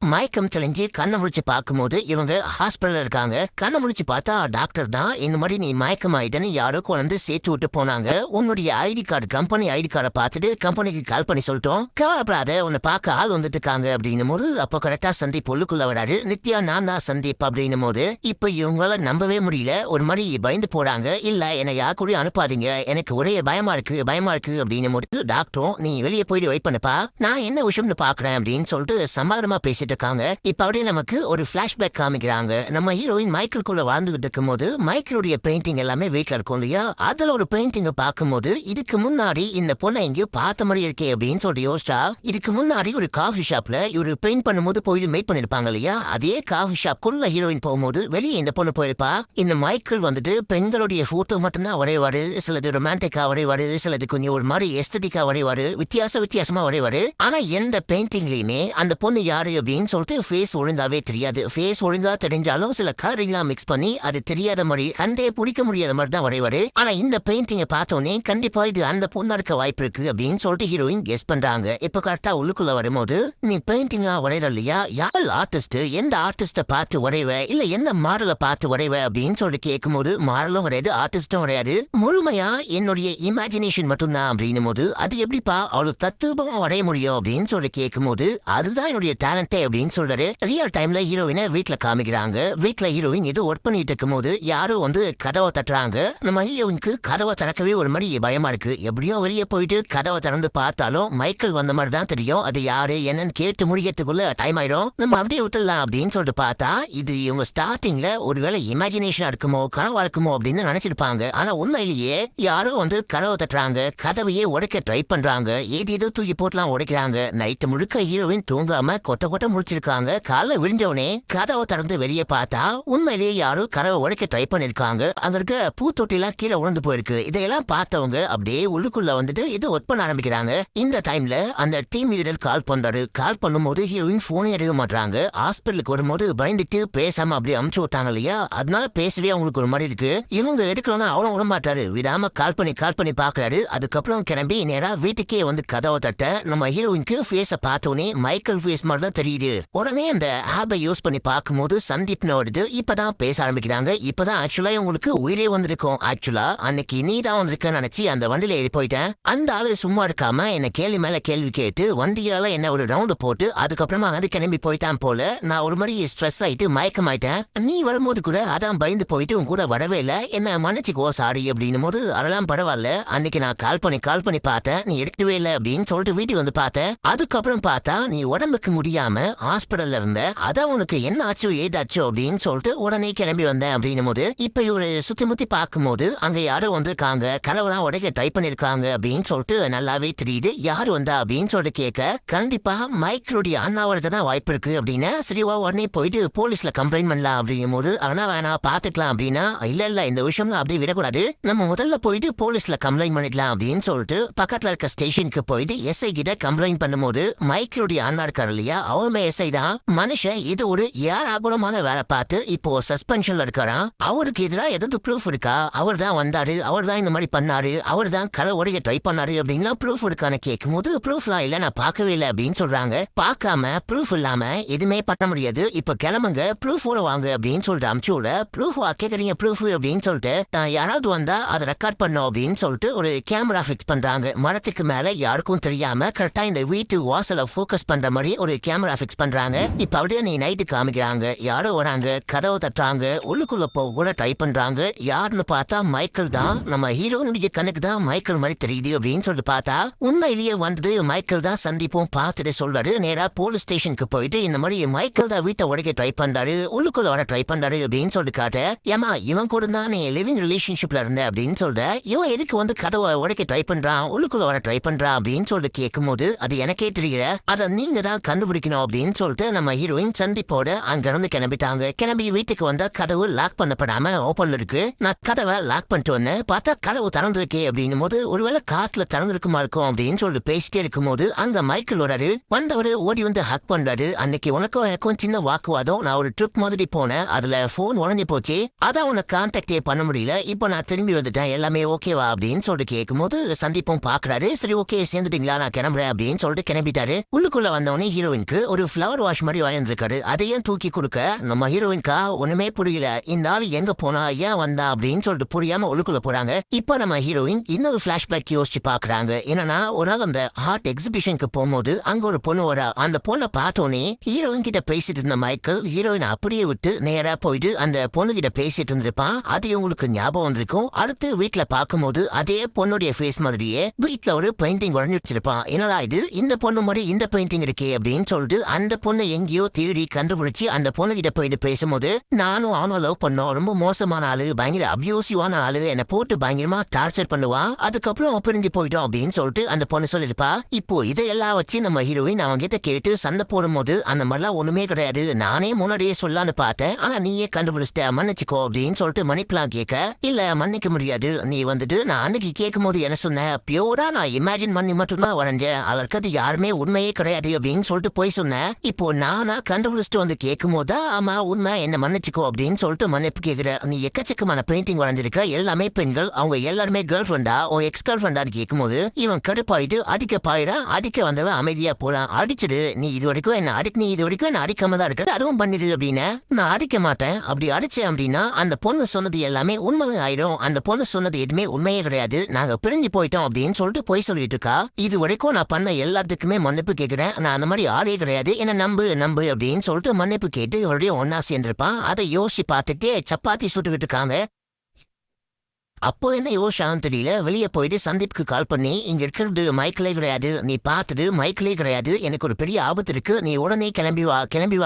மயக்கம் தெளிஞ்சு கண்ணை முடிச்சு பார்க்கும்போது இவங்க ஹாஸ்பிட்டல் இருக்காங்க. கண்ணை முடிச்சு பார்த்தா டாக்டர் தான் இந்த மாதிரி நீ மயக்கம் ஆயிட்டேன்னு யாரோ குழந்தை சேர்த்து விட்டு போனாங்க. உன்னுடைய ஐடி கார்டு கம்பெனி ஐடி கார்டை பார்த்துட்டு கம்பெனிக்கு கால் பண்ணி சொல்லிட்டோம். கவலைப்படாத உன்னை பார்க்க ஆள் வந்துட்டு இருக்காங்க அப்படின்னும் போது அப்போ கரெக்டா சந்தீப் உள்ளுக்குள்ள வராரு. நித்யா நான் தான் சந்தீப் அப்படின்னும் போது இப்ப இவங்களால நம்பவே முடியல. ஒரு மாதிரி பயந்து போறாங்க. இல்ல என்னை யாருக்கூட அனுப்பாதீங்க எனக்கு ஒரே பயமா இருக்கு அப்படின்னும் போது டாக்டரும் நீ வெளியே போயிட்டு வெயிட் பண்ணப்பா நான் என்ன விஷயம்னு பாக்குறேன் அப்படின்னு சொல்லிட்டு சமாதானமா பேசிட்டு இருக்காங்க. இப்ப அப்படியே நமக்கு ஒரு பிளாஷ்பேக் காமிக்கிறாங்க. நம்ம ஹீரோயின் மைக்கேல்குள்ள வாழ்ந்துகிட்டு இருக்கும் போது மைக்கேலுடைய பெயிண்டிங் எல்லாமே வீட்டுல இருக்கும் இல்லையா, அதுல ஒரு பெயிண்டிங்க பார்க்கும்போது இதுக்கு முன்னாடி இந்த பொண்ணை எங்கேயோ பார்த்த மாதிரி இருக்கே அப்படின்னு சொல்லிட்டு யோசிச்சா இதுக்கு முன்னாடி ஒரு காஃபி ஷாப்ல இவரு பெயிண்ட் பண்ணும்போது போய் மேட் பண்ணிருப்பாங்க இல்லையா, அதே காஃபி ஷாப்குள்ள ஹீரோயின் போகும்போது வெளியே இந்த பொண்ணு போயிருப்பா. இந்த மைக்கேல் வந்துட்டு பெண்களுடைய போட்டோ மட்டும்தான் வரைவாரு. சிலது ரொமான்டிக்கா வரைவாரு, சிலது கொஞ்சம் ஒரு மாதிரி எஸ்தட்டிக்கா வரைவாரு, வித்தியாசமா வரைவாரு. ஆனா எந்த பெயிண்டிங்லயுமே அந்த பொண்ணு யாரு அப்படின்னு சொல்லிட்டு ஃபேஸ் ஒழுங்காவே தெரியாது. ஃபேஸ் ஒழுங்கா தெரிஞ்சாலும் சில கலரிங்லாம் மிக்ஸ் பண்ணி அது தெரியாத மாதிரி கண்டே பிடிக்க முடியாத மாதிரி தான் வரைவாரு. ஆனா இந்த பெயிண்டிங்க பார்த்தோன்னே கண்டிப்பா இது அந்த பொண்ணா இருக்க வாய்ப்பு இருக்கு அப்படின்னு சொல்லிட்டு ஹீரோயின் கெஸ் பண்றாங்க. இப்ப கரெக்டா உள்ளுக்குள்ள வரும்போது நீ பெயிண்டிங்லாம் வரைகிற இல்லையா, யார் ஆர்டிஸ்ட், எந்த ஆர்டிஸ்ட பார்த்து வரைவ இல்ல எந்த மாடலை பார்த்து வரைவ அப்படின்னு சொல்லிட்டு கேட்கும்போது மாடலும் வரையாது ஆர்டிஸ்டும் வரையாது, முழுமையா என்னுடைய இமேஜினேஷன் மட்டும்தான் அப்படின்னும் போது அது எப்படிப்பா அவ்வளவு தத்துவமா வரைய முடியும் அப்படின்னு சொல்லி கேட்கும்போது அதுதான் என்னுடைய டேலண்டே அப்படின்னு சொல்றாரு. ரியல் டைம்ல ஹீரோயினை வீட்டுல காமிக்கிறாங்க. வீட்டுல ஹீரோயின் ஏதோ ஒர்க் பண்ணிட்டு இருக்கும் போது யாரும் வந்து கதவை தட்டுறாங்க. நம்ம ஹீரோயினுக்கு கதவை திறக்கவே ஒரு மாதிரி பயமா இருக்கு. எப்படியும் வெளியே போயிட்டு கதவை திறந்து பார்த்தாலும் மைக்கேல் வந்த மாதிரி தான் தெரியும். அது யாரு என்னன்னு கேட்டு முடிக்கிறதுக்குள்ள டைம் ஆயிடும். நம்ம அப்படியே விட்டுலாம் அப்படின்னு சொல்லிட்டு பார்த்தா இது இவங்க ஸ்டார்டிங்ல ஒருவேளை இமேஜினேஷனா இருக்குமோ கனவா இருக்குமோ அப்படின்னு நினைச்சிருப்பாங்க. ஆனா உண்மையிலேயே யாரோ வந்து கதவை தட்டுறாங்க, கதவையே உடைக்க ட்ரை பண்றாங்க, ஏதோ தூக்கி போட்டுலாம் உடைக்கிறாங்க. நைட்டு முழுக்க ஹீரோயின் தூங்காம கொட்ட முடிச்சிருக்காங்க. காலைல விழிஞ்சவனே கதவை திறந்து வெளியே பார்த்தா உண்மையிலேயே யாரும் கதவை உடைக்க ட்ரை பண்ணிருக்காங்க. அங்க இருக்க பூத்தொட்டி எல்லாம் கீழே உணர்ந்து போயிருக்கு. இதையெல்லாம் பார்த்தவங்க அப்படியே உள்ளுக்குள்ள வந்துட்டு இதை ஒர்க் பண்ண ஆரம்பிக்கிறாங்க. இந்த டைம்ல அந்த டீம் லீடர் கால் பண்றாரு. கால் பண்ணும்போது ஹீரோயின் போனே எடுக்க மாட்டாங்க. ஹாஸ்பிட்டலுக்கு வரும்போது பயந்துட்டு பேசாம அப்படியே அமுச்சு விட்டாங்க இல்லையா, அதனால பேசவே அவங்களுக்கு ஒரு மாதிரி இருக்கு. இவங்க எடுக்கலன்னா அவரும் விட மாட்டாரு. விடாம கால் பண்ணி பாக்குறாரு. அதுக்கப்புறம் கிளம்பி நேரா வீட்டுக்கே வந்து கதவை தட்ட நம்ம ஹீரோயினுக்கு ஃபேஸ பார்த்தோன்னே மைக்கேல் ஃபேஸ் மாதிரி தான் தெரியுது. உடனே அந்த ஆப்பை யூஸ் பண்ணி பார்க்கும்போது சந்தீப்னு வருது. இப்பதான் பேச ஆரம்பிக்கிறாங்க. இப்பதான் ஆக்சுவலா உங்களுக்கு உயிரே வந்திருக்கும். ஆக்சுவலா அன்னைக்கு நீ தான் வந்திருக்கன்னு நினைச்சு அந்த வண்டியில ஏறி போயிட்டேன். அந்த ஆளு சும்மா இருக்காம என்ன கேள்வி மேல கேள்வி கேட்டு வண்டியால என்ன ஒரு ரவுண்டு போட்டு அதுக்கப்புறமா அது கிளம்பி போயிட்டான் போல. நான் ஒரு மாதிரி ஸ்ட்ரெஸ் ஆயிட்டு மயக்கம் ஆயிட்டேன். நீ வரும்போது கூட அதான் பயந்து போயிட்டு உன் கூட வரவே இல்லை, என்ன மன்னிச்சுக்கோ சாரி அப்படின்னும் போது அதெல்லாம் பரவாயில்ல, அன்னைக்கு நான் கால் பண்ணி பார்த்தேன், நீ எடுக்கவே இல்லை அப்படின்னு சொல்லிட்டு வீட்டுக்கு வந்து பார்த்தேன். அதுக்கப்புறம் பார்த்தா நீ உடம்புக்கு முடியாம ஹாஸ்பிட்டல்ல இருந்த, அதான் உனக்கு என்ன ஆச்சோ ஏதாச்சோ அப்படின்னு சொல்லிட்டு உடனே கிளம்பி வந்தேன் அப்படின்னும் போது இப்ப இவரு சுத்தி முத்தி பார்க்கும்போது அங்க யாரும் வந்திருக்காங்க, கனவுலாம் உடைக்க ட்ரை பண்ணிருக்காங்க அப்படின்னு சொல்லிட்டு நல்லாவே தெரியுது. யாரு வந்தா அப்படின்னு சொல்லிட்டு கேட்க கண்டிப்பா மைக்கேலுடைய அண்ணாவோட தான் வாய்ப்பு இருக்கு அப்படின்னு சரிவா உடனே போயிட்டு போலீஸ்ல கம்ப்ளைண்ட் பண்ணலாம் அப்படிங்கும் போது ஆனா வேணாம் பாத்துக்கலாம் அப்படின்னா இல்ல இந்த விஷயம்லாம் அப்படியே விடக்கூடாது, நம்ம முதல்ல போயிட்டு போலீஸ்ல கம்ப்ளைண்ட் பண்ணிக்கலாம் அப்படின்னு சொல்லிட்டு பக்கத்துல இருக்க ஸ்டேஷனுக்கு போயிட்டு எஸ்ஐ கிட்ட கம்ப்ளைண்ட் பண்ணும்போது மைக்கேலுடைய அண்ணா இருக்காரு இல்லையா, அவருமே எஸ்ஐ தான். மனுஷன் இது ஒரு யார் ஆகுலமான வேலை பார்த்து இப்போ சஸ்பென்ஷன்ல இருக்காராம். அவருக்கு எதிராக எதாவது ப்ரூஃப் இருக்கா, அவர் தான் வந்தாரு, அவர் தான் இந்த மாதிரி பண்ணாரு, அவர் தான் களை உடைய ட்ரை பண்ணாரு அப்படின்னா ப்ரூஃப் இருக்கான்னு கேட்கும் போது ப்ரூஃப்லாம் இல்ல நான் பார்க்கவே இல்லை அப்படின்னு சொல்றாங்க. பார்க்காம ப்ரூஃப் இல்லாம எதுவுமே பண்ண முடியாது, இப்ப கிளம்புங்க ப்ரூஃபோட வாங்க அப்படின்னு சொல்லிட்டு அமுச்சு விட ப்ரூஃப் கேட்கறீங்க ப்ரூஃப் அப்படின்னு சொல்லிட்டு யாராவது வந்தா அதை ரெக்கார்ட் பண்ணும் அப்படின்னு சொல்லிட்டு ஒரு கேமரா ஃபிக்ஸ் பண்றாங்க. மரத்துக்கு மேல யாருக்கும் தெரியாம கரெக்டா இந்த வீட்டு வாசல போக்கஸ் பண்ற மாதிரி ஒரு கேமரா ஃபிக்ஸ் பண்றாங்க. இப்ப அப்படியே நீ நைட்டு காமிக்கிறாங்க, யாரோ வராங்க, கதவை தட்டுறாங்க, உள்ளுக்குள்ள போக கூட ட்ரை பண்றாங்க. யாருன்னு பார்த்தா மைக்கேல் தான். நம்ம ஹீரோனுடைய கணக்கு தான் மைக்கேல் மாதிரி தெரியுது அப்படின்னு சொல்லிட்டு பார்த்தா உண்மையிலேயே வந்து மைக்கேல் தான். சந்திப்பும் பார்த்துட்டு சொல்றாரு நேரா போலீஸ் ஸ்டேஷனுக்கு போயிட்டு இந்த மாதிரி மைக்கேல் தான் வீட்டை உடைக்க ட்ரை பண்றாரு, உள்ளுக்குள்ள வர ட்ரை பண்றாரு அப்படின்னு சொல்லிட்டு காட்ட ஏமா இவன் கூட தான் நீ லிவிங் ரிலேஷன்ஷிப்ல இருந்த அப்படின்னு சொல்ற, இவன் எதுக்கு வந்து கதவை உடைக்க ட்ரை பண்றான், உள்ளுக்குள்ள வர ட்ரை பண்றான் அப்படின்னு சொல்லிட்டு கேட்கும் போது அது எனக்கே தெரியல, அதை நீங்க தான் கண்டுபிடிக்கணும் அப்படின்னு அப்படின்னு சொல்லிட்டு நம்ம ஹீரோயின் சந்திப்போட அங்க இருந்து கிளம்பிட்டாங்க. கிளம்பி வீட்டுக்கு வந்தா கதவு லாக் பண்ணப்படாம ஓப்பன்ல இருக்கு. நான் கதவை லாக் பண்ணிட்டு வந்தேன். பார்த்தா கதவு திறந்திருக்கே அப்படின்னும் போது ஒருவேளை காத்துல திறந்திருக்குமா இருக்கும் அப்படின்னு சொல்லிட்டு பேசிட்டே இருக்கும் போது அங்க மைக்கேல் வராரு. வந்தவரு ஓடி வந்து ஹக் பண்றாரு. அன்னைக்கு உனக்கும் எனக்கும் சின்ன வாக்குவாதம். நான் ஒரு ட்ரிப் மாதிரி போனேன். அதுல போன் உடஞ்சி போச்சு. அதான் உனக்கு கான்டாக்டே பண்ண முடியல. இப்போ நான் திரும்பி வந்துட்டேன். எல்லாமே ஓகேவா அப்படின்னு சொல்லிட்டு கேட்கும் போது சந்தீப்பும் பாக்குறாரு. சரி ஓகே சேர்ந்துட்டீங்களா, நான் கிளம்புறேன் அப்படின்னு சொல்லிட்டு கிளம்பிட்டாரு. உள்ளுக்குள்ள வந்தவனே ஹீரோயினுக்கு ஒரு ஃபிளவர் வாஷ் மாதிரி வாங்கிருக்காரு. அதையும் தூக்கி கொடுக்க நம்ம ஹீரோயின்கா ஒண்ணுமே புரியல. இந்த ஆள் எங்க போனா ஏன் வந்தா அப்படின்னு சொல்லிட்டு புரியாம உள்ளுக்குள்ள போறாங்க. இப்ப நம்ம ஹீரோயின் இன்னொரு பிளாஷ்பேக் யோசிச்சு பாக்குறாங்க. என்னன்னா ஒரு நாள் அந்த ஆர்ட் எக்ஸிபிஷனுக்கு போகும்போது அங்க ஒரு பொண்ணு வரா. அந்த பொண்ணை பார்த்தோன்னே ஹீரோயின் கிட்ட பேசிட்டு இருந்த மைக்கேல் ஹீரோயின் அப்படியே விட்டு நேரா போயிட்டு அந்த பொண்ணு கிட்ட பேசிட்டு இருந்திருப்பான். அது உங்களுக்கு ஞாபகம் வந்திருக்கும். அடுத்து வீட்டுல பார்க்கும்போது அதே பொண்ணுடைய ஃபேஸ் மாதிரியே வீட்டுல ஒரு பெயிண்டிங் உடஞ்சி வச்சிருப்பான். என்னடா இது, இந்த பொண்ணு மாதிரி இந்த பெயிண்டிங் இருக்கே அப்படின்னு சொல்லிட்டு அந்த பொண்ணு எங்கேயோ தேடி கண்டுபிடிச்சு அந்த பொண்ணு கிட்ட போயிட்டு பேசும்போது நானும் அவனும் லவ் பண்ணோம். ரொம்ப மோசமான ஆளு, பயங்கர அபியூசிவான ஆளு, என்னை போட்டு பயங்கரமா டார்ச்சர் பண்ணுவான். அதுக்கப்புறம் பிரிஞ்சு போயிட்டோம் அப்படின்னு சொல்லிட்டு அந்த பொண்ணு சொல்லிருப்பா. இப்போ இதையெல்லாம் வச்சு நம்ம ஹீரோயின் அவங்க கிட்ட கேட்டு சண்டை போடும்போது அந்த மாதிரிலாம் ஒண்ணுமே கிடையாது, நானே முன்னாடியே சொல்லான்னு பார்த்தேன், ஆனா நீயே கண்டுபிடிச்சிட்ட, மன்னிச்சுக்கோ அப்படின்னு சொல்லிட்டு மன்னிப்புலாம் கேட்க, இல்ல மன்னிக்க முடியாது, நீ வந்துட்டு நான் அன்னைக்கு கேட்கும் போது என்ன சொன்ன, பியூரா நான் இமேஜின் பண்ணி மட்டும்தான் வரைஞ்சேன், அதற்கது யாருமே உண்மையே கிடையாது அப்படின்னு சொல்லிட்டு போய் சொன்னேன். இப்போ நானா கண்டுபிடிச்சிட்டு வந்து கேட்கும் போதா ஆமா உண்மை, என்ன மன்னிச்சுக்கோ அப்படின்னு சொல்லிட்டு மன்னிப்பு கேட்கிற. நீ எக்கச்சக்கமான பெயிண்டிங் வரைஞ்சிருக்க, எல்லாமே பெண்கள், அவங்க எல்லாருமே கேர்ள் ஃப்ரெண்டா ஓ எக்ஸ் கேர்ள் ஃப்ரெண்டான்னு கேட்கும் போது இவன் கடுப்பாயிட்டு அடிக்க பாயிடா. அடிக்க வந்தவன் அமைதியா போறான். அடிச்சிடு, நீ இது வரைக்கும் என்ன அடிக்காம தான் இருக்க, அதுவும் பண்ணிடு அப்படின்னு. நான் அடிக்க மாட்டேன், அப்படி அடிச்சேன் அப்படின்னா அந்த பொண்ணு சொன்னது எல்லாமே உண்மை ஆயிடும், அந்த பொண்ணு சொன்னது எதுவுமே உண்மையே கிடையாது, நாங்க பிரிஞ்சு போயிட்டோம் அப்படின்னு சொல்லிட்டு போய் சொல்லிட்டு இருக்கா. இது வரைக்கும் நான் பண்ண எல்லாத்துக்குமே மன்னிப்பு கேட்கிறேன், நான் அந்த மாதிரி ஆளே கிடையாது, என்ன நம்பு அப்படின்னு சொல்லிட்டு மன்னிப்பு கேட்டு இவருடைய ஒன்னா சேர்ந்திருப்பான். அதை யோசிச்சு பார்த்துட்டே சப்பாத்தி சுட்டுக்கிட்டு இருக்காங்க. அப்போ என்ன யோசிச்சான்னு தெரியல. வெளியே போயிட்டு சந்தீப்க்கு கால் பண்ணி இங்க இருக்கிறது மைக்கிளே கிடையாது, நீ பார்த்தது மைக்கிளே கிடையாது, எனக்கு ஒரு பெரிய ஆபத்து இருக்கு, நீ உடனே கிளம்பி வா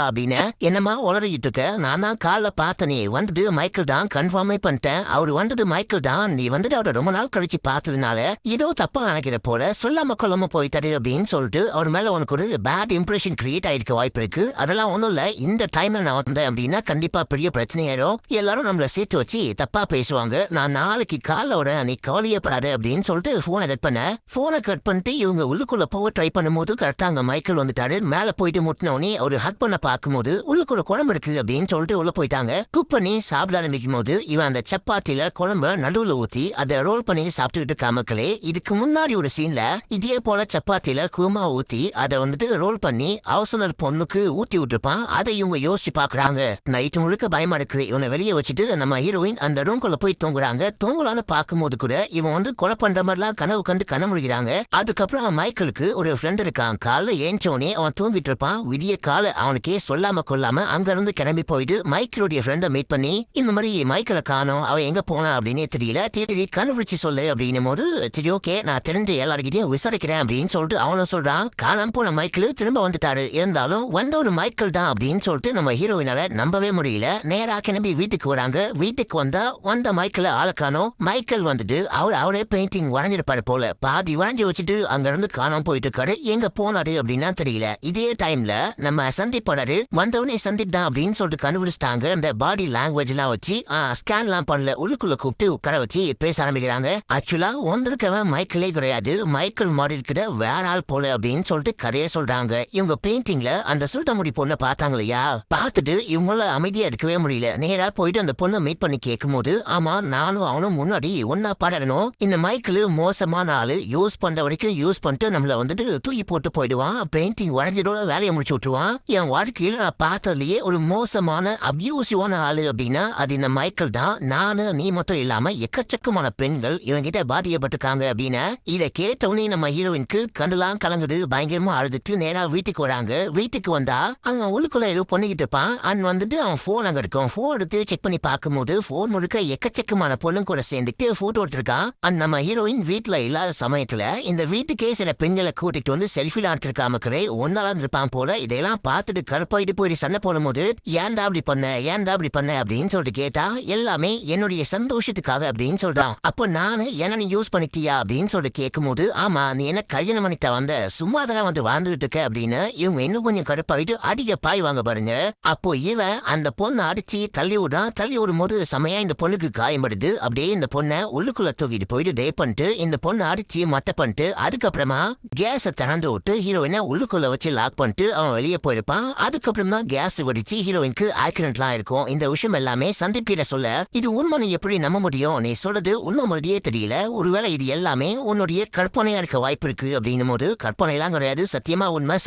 அப்படின்னு. என்னமா உளறிட்டு இருக்க, நான் தான் காலைல பார்த்தனே, வந்தது மைக்கிள் தான், கன்ஃபார்மே பண்ணிட்டேன், அவர் வந்தது மைக்கிள் தான், நீ வந்துட்டு அவரை ரொம்ப நாள் கழிச்சு பார்த்ததுனால ஏதோ தப்பா நினைக்கிற போல சொல்லாம கொள்ளாம போயிட்டாரு அப்படின்னு சொல்லிட்டு அவர் மேல உனக்கு ஒரு பேட் இம்ப்ரெஷன் கிரியேட் ஆயிருக்க வாய்ப்பு இருக்கு. அதெல்லாம் ஒண்ணும் இல்ல, இந்த டைம்ல நான் வந்தேன் அப்படின்னா கண்டிப்பா பெரிய பிரச்சனையாயிரும், எல்லாரும் நம்மள சேர்த்து வச்சு தப்பா பேசுவாங்க, நான் நாளைக்கு கால வர நீ கவலையப்படாத அப்படின்னு சொல்லிட்டு போனை கட் பண்ண. போனை கட் பண்ணிட்டு இவங்க உள்ளுக்குள்ள போக ட்ரை பண்ணும்போது கரெக்டா அங்க மைக்கேல் வந்துட்டாரு. மேல போயிட்டு முட்டினோடனே ஒரு ஹக் பண்ண பார்க்கும்போது உள்ளுக்குள்ள குழம்பு இருக்கு அப்படின்னு சொல்லிட்டு உள்ள போயிட்டாங்க. குக் பண்ணி சாப்பிட ஆரம்பிக்கும் போது இவன் அந்த சப்பாத்தில குழம்ப நடுவுல ஊத்தி அதை ரோல் பண்ணி சாப்பிட்டுக்கிட்டு இருக்க மக்களே. இதுக்கு முன்னாடி ஒரு சீன்ல இதே போல சப்பாத்தில குருமா ஊத்தி அதை வந்துட்டு ரோல் பண்ணி அவசனர் பொண்ணுக்கு ஊட்டி விட்டுருப்பான். அதை இவங்க யோசிச்சு பாக்குறாங்க. நைட்டு முழுக்க பயமா இருக்கு, இவனை வெளியே வச்சுட்டு நம்ம ஹீரோயின் அந்த ரூம்குள்ள போய் தூங்குறாங்க. தூங்கலான்னு பார்க்கும்போது கூட இவன் வந்து கொலை பண்ற மாதிரிலாம் கனவு கண்டு கனமுழுகிறாங்க. அதுக்கப்புறம் மைக்கேலுக்கு ஒரு ஃப்ரெண்ட் இருக்கான். காலைல ஏஞ்சோனே அவன் தூங்கிட்டு இருப்பான். விடிய கால அவனுக்கே சொல்லாம கொல்லாம அங்க இருந்து கிளம்பி போயிட்டு மைக்கேலுடைய ஃப்ரெண்டை மீட் பண்ணி இந்த மாதிரி மைக்கேலை காணோம், அவன் எங்க போனா அப்படின்னே தெரியல, தேடி கண்டுபிடிச்சு சொல்லு அப்படின்னும் போது சரி ஓகே நான் தெரிஞ்ச எல்லாருக்கிட்டையும் விசாரிக்கிறேன் அப்படின்னு சொல்லிட்டு அவனும் சொல்றான். காணாம போன மைக்கேல் திரும்ப வந்துட்டாரு, இருந்தாலும் வந்த ஒரு மைக்கேல் தான் அப்படின்னு சொல்லிட்டு நம்ம ஹீரோயினால நம்பவே முடியல. நேரா கிளம்பி வீட்டுக்கு வராங்க. வீட்டுக்கு வந்தா வந்த மைக்கேலை ஆளக்கானோ. மைக்கேல் வந்துட்டு அவரே பெயிண்டிங் வரைஞ்சிருப்பாரு போல, பாதி வரைஞ்சி வச்சுட்டு அங்க இருந்து காணாம போயிட்டு இருக்காரு. எங்க போனாரு அப்படின்னா தெரியல. இதே டைம்ல நம்ம சந்தீப் போனாரு. வந்தவனே சந்தீப் தான் அப்படின்னு சொல்லிட்டு கண்டுபிடிச்சிட்டாங்க. இந்த பாடி லாங்குவேஜ் எல்லாம் வச்சு ஸ்கேன் எல்லாம் பண்ணல, உள்ளுக்குள்ள கூப்பிட்டு உட்கார வச்சு பேச ஆரம்பிக்கிறாங்க. ஆக்சுவலா வந்திருக்கவன் மைக்கேலே கிடையாது, மைக்கேல் மாதிரி இருக்கிற வேற ஆள் போல அப்படின்னு சொல்லிட்டு கதையை சொல்றாங்க. இவங்க பெயிண்டிங்ல அந்த சுருட்ட முடி பொண்ணை பார்த்தாங்க இல்லையா, பார்த்துட்டு இவங்கள அமைதியா இருக்கவே முடியல. நேரா போயிட்டு அந்த பொண்ணை மீட் பண்ணி கேட்கும் போது ஆமா நானும் அவனும் முன்னாடி ஒன்னா பாடணும், இந்த மைக்கிள் மோசமான ஆளு, யூஸ் பண்ற வரைக்கும் யூஸ் பண்ணிட்டு நம்மள வந்துட்டு தூக்கி போட்டு போயிடுவான், பெயிண்டிங் வரைஞ்சதோட வேலையை முடிச்சு விட்டுருவான். என் வாழ்க்கையில நான் பார்த்ததுலயே ஒரு மோசமான அபியூசிவான ஆளு அப்படின்னா அது இந்த மைக்கிள் தான். நானு நீ மட்டும் இல்லாம எக்கச்சக்கமான பெண்கள் இவங்கிட்ட பாதிக்கப்பட்டிருக்காங்க அப்படின்னு. இதை கேட்டவுடனே நம்ம ஹீரோயினுக்கு கண்டெல்லாம் கலங்குது, பயங்கரமா அழுதுட்டு நேரா வீட்டுக்கு வராங்க. வீட்டுக்கு வந்தா அங்க உள்ளுக்குள்ள ஏதோ பண்ணிக்கிட்டு இருப்பான். அண்ட் வந்துட்டு அவன் போன் அங்க இருக்கும். போன் எடுத்து செக் பண்ணி பார்க்கும்போது போன் முழுக்க எக்கச்சக்கமான பொண்ணுங்க கூட ஃப்ரெண்ட்ஸோட சேர்ந்துட்டு போட்டோ எடுத்திருக்கான். நம்ம ஹீரோயின் வீட்டுல இல்லாத சமயத்துல இந்த வீட்டுக்கே சில பெண்களை கூட்டிட்டு வந்து செல்ஃபில எடுத்திருக்காம ஒன்னால இருப்பான் போல. இதெல்லாம் பார்த்துட்டு கருப்பாயிட்டு போய் சண்டை போடும் போது ஏன்டா அப்படி பண்ண அப்படின்னு சொல்லிட்டு கேட்டா எல்லாமே என்னுடைய சந்தோஷத்துக்காக அப்படின்னு சொல்றான். அப்போ நானு என்ன நீ யூஸ் பண்ணிட்டியா அப்படின்னு சொல்லிட்டு கேட்கும் போது ஆமா நீ என்ன கல்யாணம் பண்ணிட்டா வந்த சும்மா தானே வந்து வாழ்ந்துட்டு இருக்க அப்படின்னு இவங்க இன்னும் கொஞ்சம் கருப்பாயிட்டு அடிக்க பாய் வாங்க பாருங்க. அப்போ இவன் அந்த பொண்ணை அடிச்சு தள்ளி விடும் போது செமையா இந்த பொண்ணுக்கு காயப்படுது. அப்படியே இந்த பொண்ணை உள்ளுக்குள்ள தூக்கிட்டு போயிட்டு டே பண்ணிட்டு இந்த பொண்ணை அடிச்சு மட்டை பண்ணிட்டு அதுக்கப்புறமா கேஸை திறந்து விட்டு ஹீரோயினை உள்ளுக்குள்ள வச்சு லாக் பண்ணிட்டு அவன் வெளியே போயிருப்பான். அதுக்கப்புறம் தான் கேஸ் வெடிச்சு ஹீரோயினுக்கு ஆக்சிடென்ட்லாம் இருக்கும். இந்த விஷயம் எல்லாமே சந்தீப் கிட்ட சொல்ல இது உண்மை எப்படி நம்ப முடியும், நீ சொல்றது உண்மை மாதிரியே தெரியல, ஒருவேளை இது எல்லாமே உன்னுடைய கற்பனையா இருக்க வாய்ப்பு இருக்கு அப்படின்னும் போது கற்பனை எல்லாம் கிடையாது, சத்தியமா உண்மை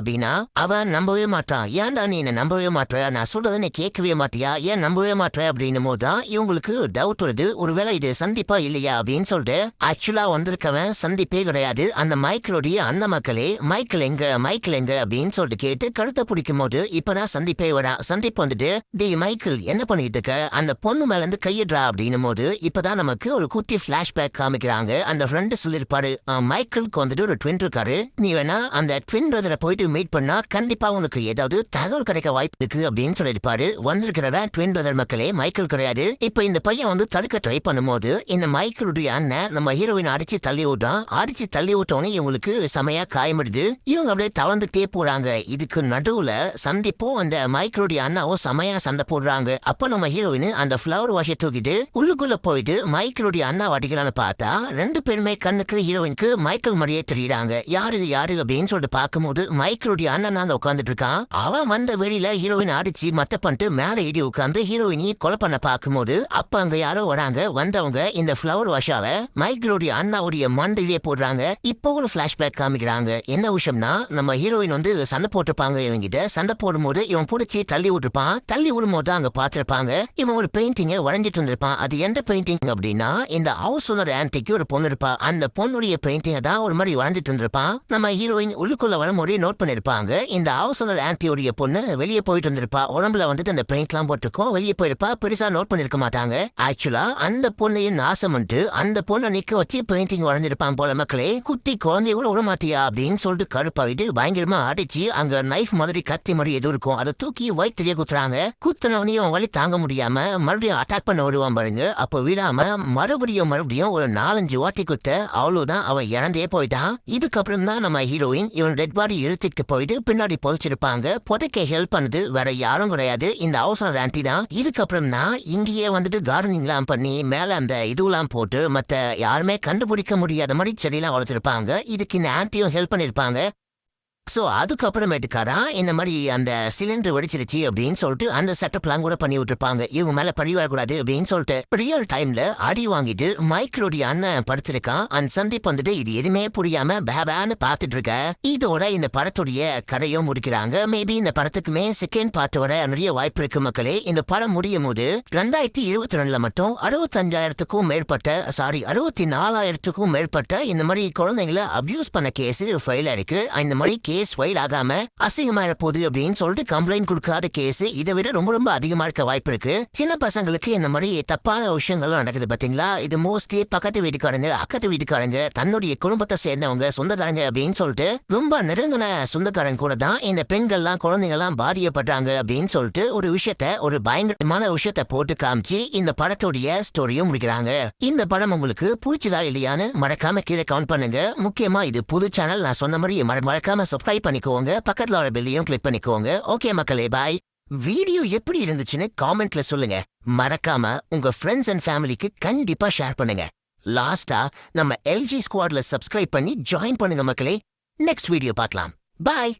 அப்படின்னா அவன் நம்பவே மாட்டான். ஏன்டா நீ என்ன நம்பவே மாட்ட, நான் சொல்றதை நீ கேட்கவே மாட்டியா, ஏன் நம்பவே மாட்ட அப்படின்னும் போதுதான் இவங்களுக்கு டவுட் வருது, ஒருவேளை இது சந்திப்பா இல்லையா அப்படின்னு சொல்லிட்டு ஆக்சுவலா வந்திருக்கவன் சந்திப்பே கிடையாது. அந்த மைக்கிளுடைய அந்த மக்களே மைக்கிள் எங்க அப்படின்னு சொல்லிட்டு கேட்டு கழுத்தை பிடிக்கும் போது இப்பதான் சந்திப்பே வரா. சந்திப்பு வந்துட்டு டி மைக்கிள் என்ன பண்ணிட்டு இருக்க, அந்த பொண்ணு மேல இருந்து கையிடுறா அப்படின்னும் போது இப்பதான் நமக்கு ஒரு குட்டி பிளாஷ்பேக் காமிக்கிறாங்க. அந்த ஃப்ரெண்டு சொல்லிருப்பாரு மைக்கிளுக்கு வந்துட்டு ஒரு ட்வின் இருக்காரு, நீ வேணா அந்த ட்வின் பிரதரை போயிட்டு மீட் பண்ணா கண்டிப்பா உனக்கு ஏதாவது தகவல் கிடைக்க வாய்ப்பு இருக்கு அப்படின்னு சொல்லிருப்பாரு. வந்திருக்கிறவன் ட்வின் பிரதர் மக்களே மைக்கிள் கிடையாது. இப்ப இந்த பையன் வந்து தடுக்க ட்ரை பண்ணும்போது இந்த மைக்கிளுடைய அண்ணன் நம்ம ஹீரோயின் அடிச்சு தள்ளி விட்டோன்னு இவங்களுக்கு செமையா காயமிடுது. இவங்க அப்படியே தவழ்ந்துட்டே போறாங்க. இதுக்கு நடுவுல சந்திப்பும் அந்த மைக்கிளுடைய அண்ணாவும் செமையா சண்டை போடுறாங்க. அப்ப நம்ம ஹீரோயின் அந்த ஃபிளவர் வாஷை தூக்கிட்டு உள்ளுக்குள்ள போயிட்டு மைக்கிளுடைய அண்ணா அடிக்கலான்னு பார்த்தா ரெண்டு பேருமே கண்ணுக்கு ஹீரோயினுக்கு மைக்கிள் மாதிரியே தெரியுறாங்க. யாரு அப்படின்னு சொல்லிட்டு பார்க்கும்போது மைக்கிளுடைய அண்ணன் நாங்க உட்காந்துட்டு இருக்கான். அவன் வந்த வெளியில ஹீரோயின் அடிச்சு மத்த பண்ணிட்டு மேல ஏறி உட்காந்து ஹீரோயினி கொலை பண்ண பார்க்கும்போது அப்ப அங்க யாரோ வராங்க. வந்தவங்க இந்த ஃபிளவர் வாஷால மைக்கிளுடைய அண்ணாவுடைய மண்டையிலே போடுறாங்க. இப்போ ஒரு பிளாஷ்பேக் காமிக்கிறாங்க. என்ன விஷயம்னா நம்ம ஹீரோயின் வந்து சண்டை போட்டிருப்பாங்க. இவங்கிட்ட சண்டை போடும்போது இவன் பிடிச்சி தள்ளி விடும்போது அங்க பாத்திருப்பாங்க இவன் ஒரு பெயிண்டிங்க வரைஞ்சிட்டு இருந்திருப்பான். அது எந்த பெயிண்டிங் அப்படின்னா இந்த ஹவுஸ் ஓனர் ஆன்டிக்கு ஒரு பொண்ணு இருப்பா, அந்த பொண்ணுடைய பெயிண்டிங்க தான் ஒரு மாதிரி வரைஞ்சிட்டு இருந்திருப்பான். நம்ம ஹீரோயின் உள்ளுக்குள்ள வர முறையை நோட் பண்ணிருப்பாங்க. இந்த ஹவுஸ் ஓனர் ஆன்டியோடைய பொண்ணு வெளியே போயிட்டு இருந்திருப்பா, உடம்புல வந்துட்டு அந்த பெயிண்ட் எல்லாம் போட்டுருக்கோம், வெளியே போயிருப்பா, பெருசா நோட் பண்ணிருக்க மாட்டாங்க. ஆக்சுவலா அந்த பொண்ணையும் நாசம் பண்ணிட்டு அந்த பொண்ணை நிக்க வச்சு பெயிண்டிங் வரைஞ்சிருப்பான் போல. மக்களே குட்டி குழந்தைய கூட விடமாட்டியா அப்படின்னு சொல்லிட்டு கருப்பாவிட்டு பயங்கரமா அடிச்சு அங்க நைஃப் மாதிரி கத்தி மாதிரி எதுவும் இருக்கும் அதை தூக்கி வயிற்றுலயே குத்துறாங்க. குத்துனவனையும் வழி தாங்க முடியாம மறுபடியும் அட்டாக் பண்ண வருவான் பாருங்க. அப்ப விடாம மறுபடியும் ஒரு 4-5 வாட்டி குத்த அவ்வளவுதான் அவன் இறந்தே போயிட்டான். இதுக்கப்புறம் தான் நம்ம ஹீரோயின் இவன் டெட் பாடி இழுத்துட்டு போயிட்டு பின்னாடி பொழிச்சிருப்பாங்க. புதைக்க ஹெல்ப் பண்ணது வேற யாரும் கிடையாது, இந்த ஹவுஸ் ஓனர் ஆன்டி தான். இதுக்கப்புறம் தான் இங்கேயே வந்துட்டு கார்டனிங்லாம் பண்ணி மேல அந்த இதுலாம் போட்டு மத்த யாருமே கண்டுபிடிக்க முடியாத மாதிரி செடியெல்லாம் வளர்த்துருப்பாங்க. இதுக்கு இந்த ஆன்டியும் ஹெல்ப் பண்ணிருப்பாங்க. சோ அதுக்கப்புறமேட்டுக்காரா இந்த மாதிரி அந்த சிலிண்டர் வெடிச்சிருச்சு அப்படின்னு சொல்லிட்டு அந்த செட்டப்லாம் கூட பண்ணி விட்டுருப்பாங்க. இவங்க மேல பழி வரக்கூடாது அப்படின்னு சொல்லிட்டு ரியல் டைம்ல அடி வாங்கிட்டு மைக்கிளுடைய அண்ணன் படுத்திருக்கான். அந்த சந்தீப் வந்துட்டு இது எதுவுமே புரியாம பேபான்னு பாத்துட்டு இருக்க. இதோட இந்த படத்துடைய கதையும் முடிக்கிறாங்க. மேபி இந்த படத்துக்குமே செகண்ட் பார்ட் வர நிறைய வாய்ப்பு இருக்கு மக்களே. இந்த படம் முடியும் போது 2022 மட்டும் 65,000க்கும் மேற்பட்ட 64,000க்கும் மேற்பட்ட இந்த மாதிரி குழந்தைங்களை அபியூஸ் பண்ண கேஸ் ஃபைல் ஆயிருக்கு. இந்த மாதிரி கேஸ் ஃபைல் ஆகாம அசிங்கமா போகுது அப்படின்னு சொல்லிட்டு கம்ப்ளைண்ட் கொடுக்காத கேஸ் இதை விட ரொம்ப அதிகமா இருக்க வாய்ப்பு இருக்கு. சின்ன பசங்களுக்கு இந்த மாதிரி தப்பான விஷயங்களும் நடக்குது பாத்தீங்களா. இது மோஸ்ட்லி பக்கத்து வீட்டுக்காரங்க அக்கத்து வீட்டுக்காரங்க தன்னுடைய குடும்பத்தை சேர்ந்தவங்க சொந்தக்காரங்க அப்படின்னு சொல்லிட்டு ரொம்ப நெருங்கின சொந்தக்காரங்க கூட தான் இந்த பெண்கள்லாம் குழந்தைங்கள்லாம் பாதிக்கப்படுறாங்க அப்படின்னு சொல்லிட்டு ஒரு பயங்கரமான விஷயத்த போட்டு காமிச்சு இந்த படத்துடைய ஸ்டோரியும் முடிக்கிறாங்க. இந்த படம் உங்களுக்கு பிடிச்சதா இல்லையான்னு மறக்காம கீழே கவுண்ட் பண்ணுங்க. முக்கியமா இது புது சேனல், நான் சொன்ன மாதிரி மறக்காம சப்ஸ்கிரைப் பண்ணிக்கோங்க, பக்கத்துல ஒரு பெல்லையும் கிளிக் பண்ணிக்கோங்க. ஓகே மக்களே, பாய். வீடியோ எப்படி இருந்துச்சுன்னு காமெண்ட்ல சொல்லுங்க. மறக்காம உங்க ஃப்ரெண்ட்ஸ் அண்ட் ஃபேமிலிக்கு கண்டிப்பா ஷேர் பண்ணுங்க. லாஸ்டா நம்ம எல்ஜி ஸ்குவாட்ல சப்ஸ்கிரைப் பண்ணி ஜாயின் பண்ணுங்க மக்களே. நெக்ஸ்ட் வீடியோ பார்க்கலாம். பாய்.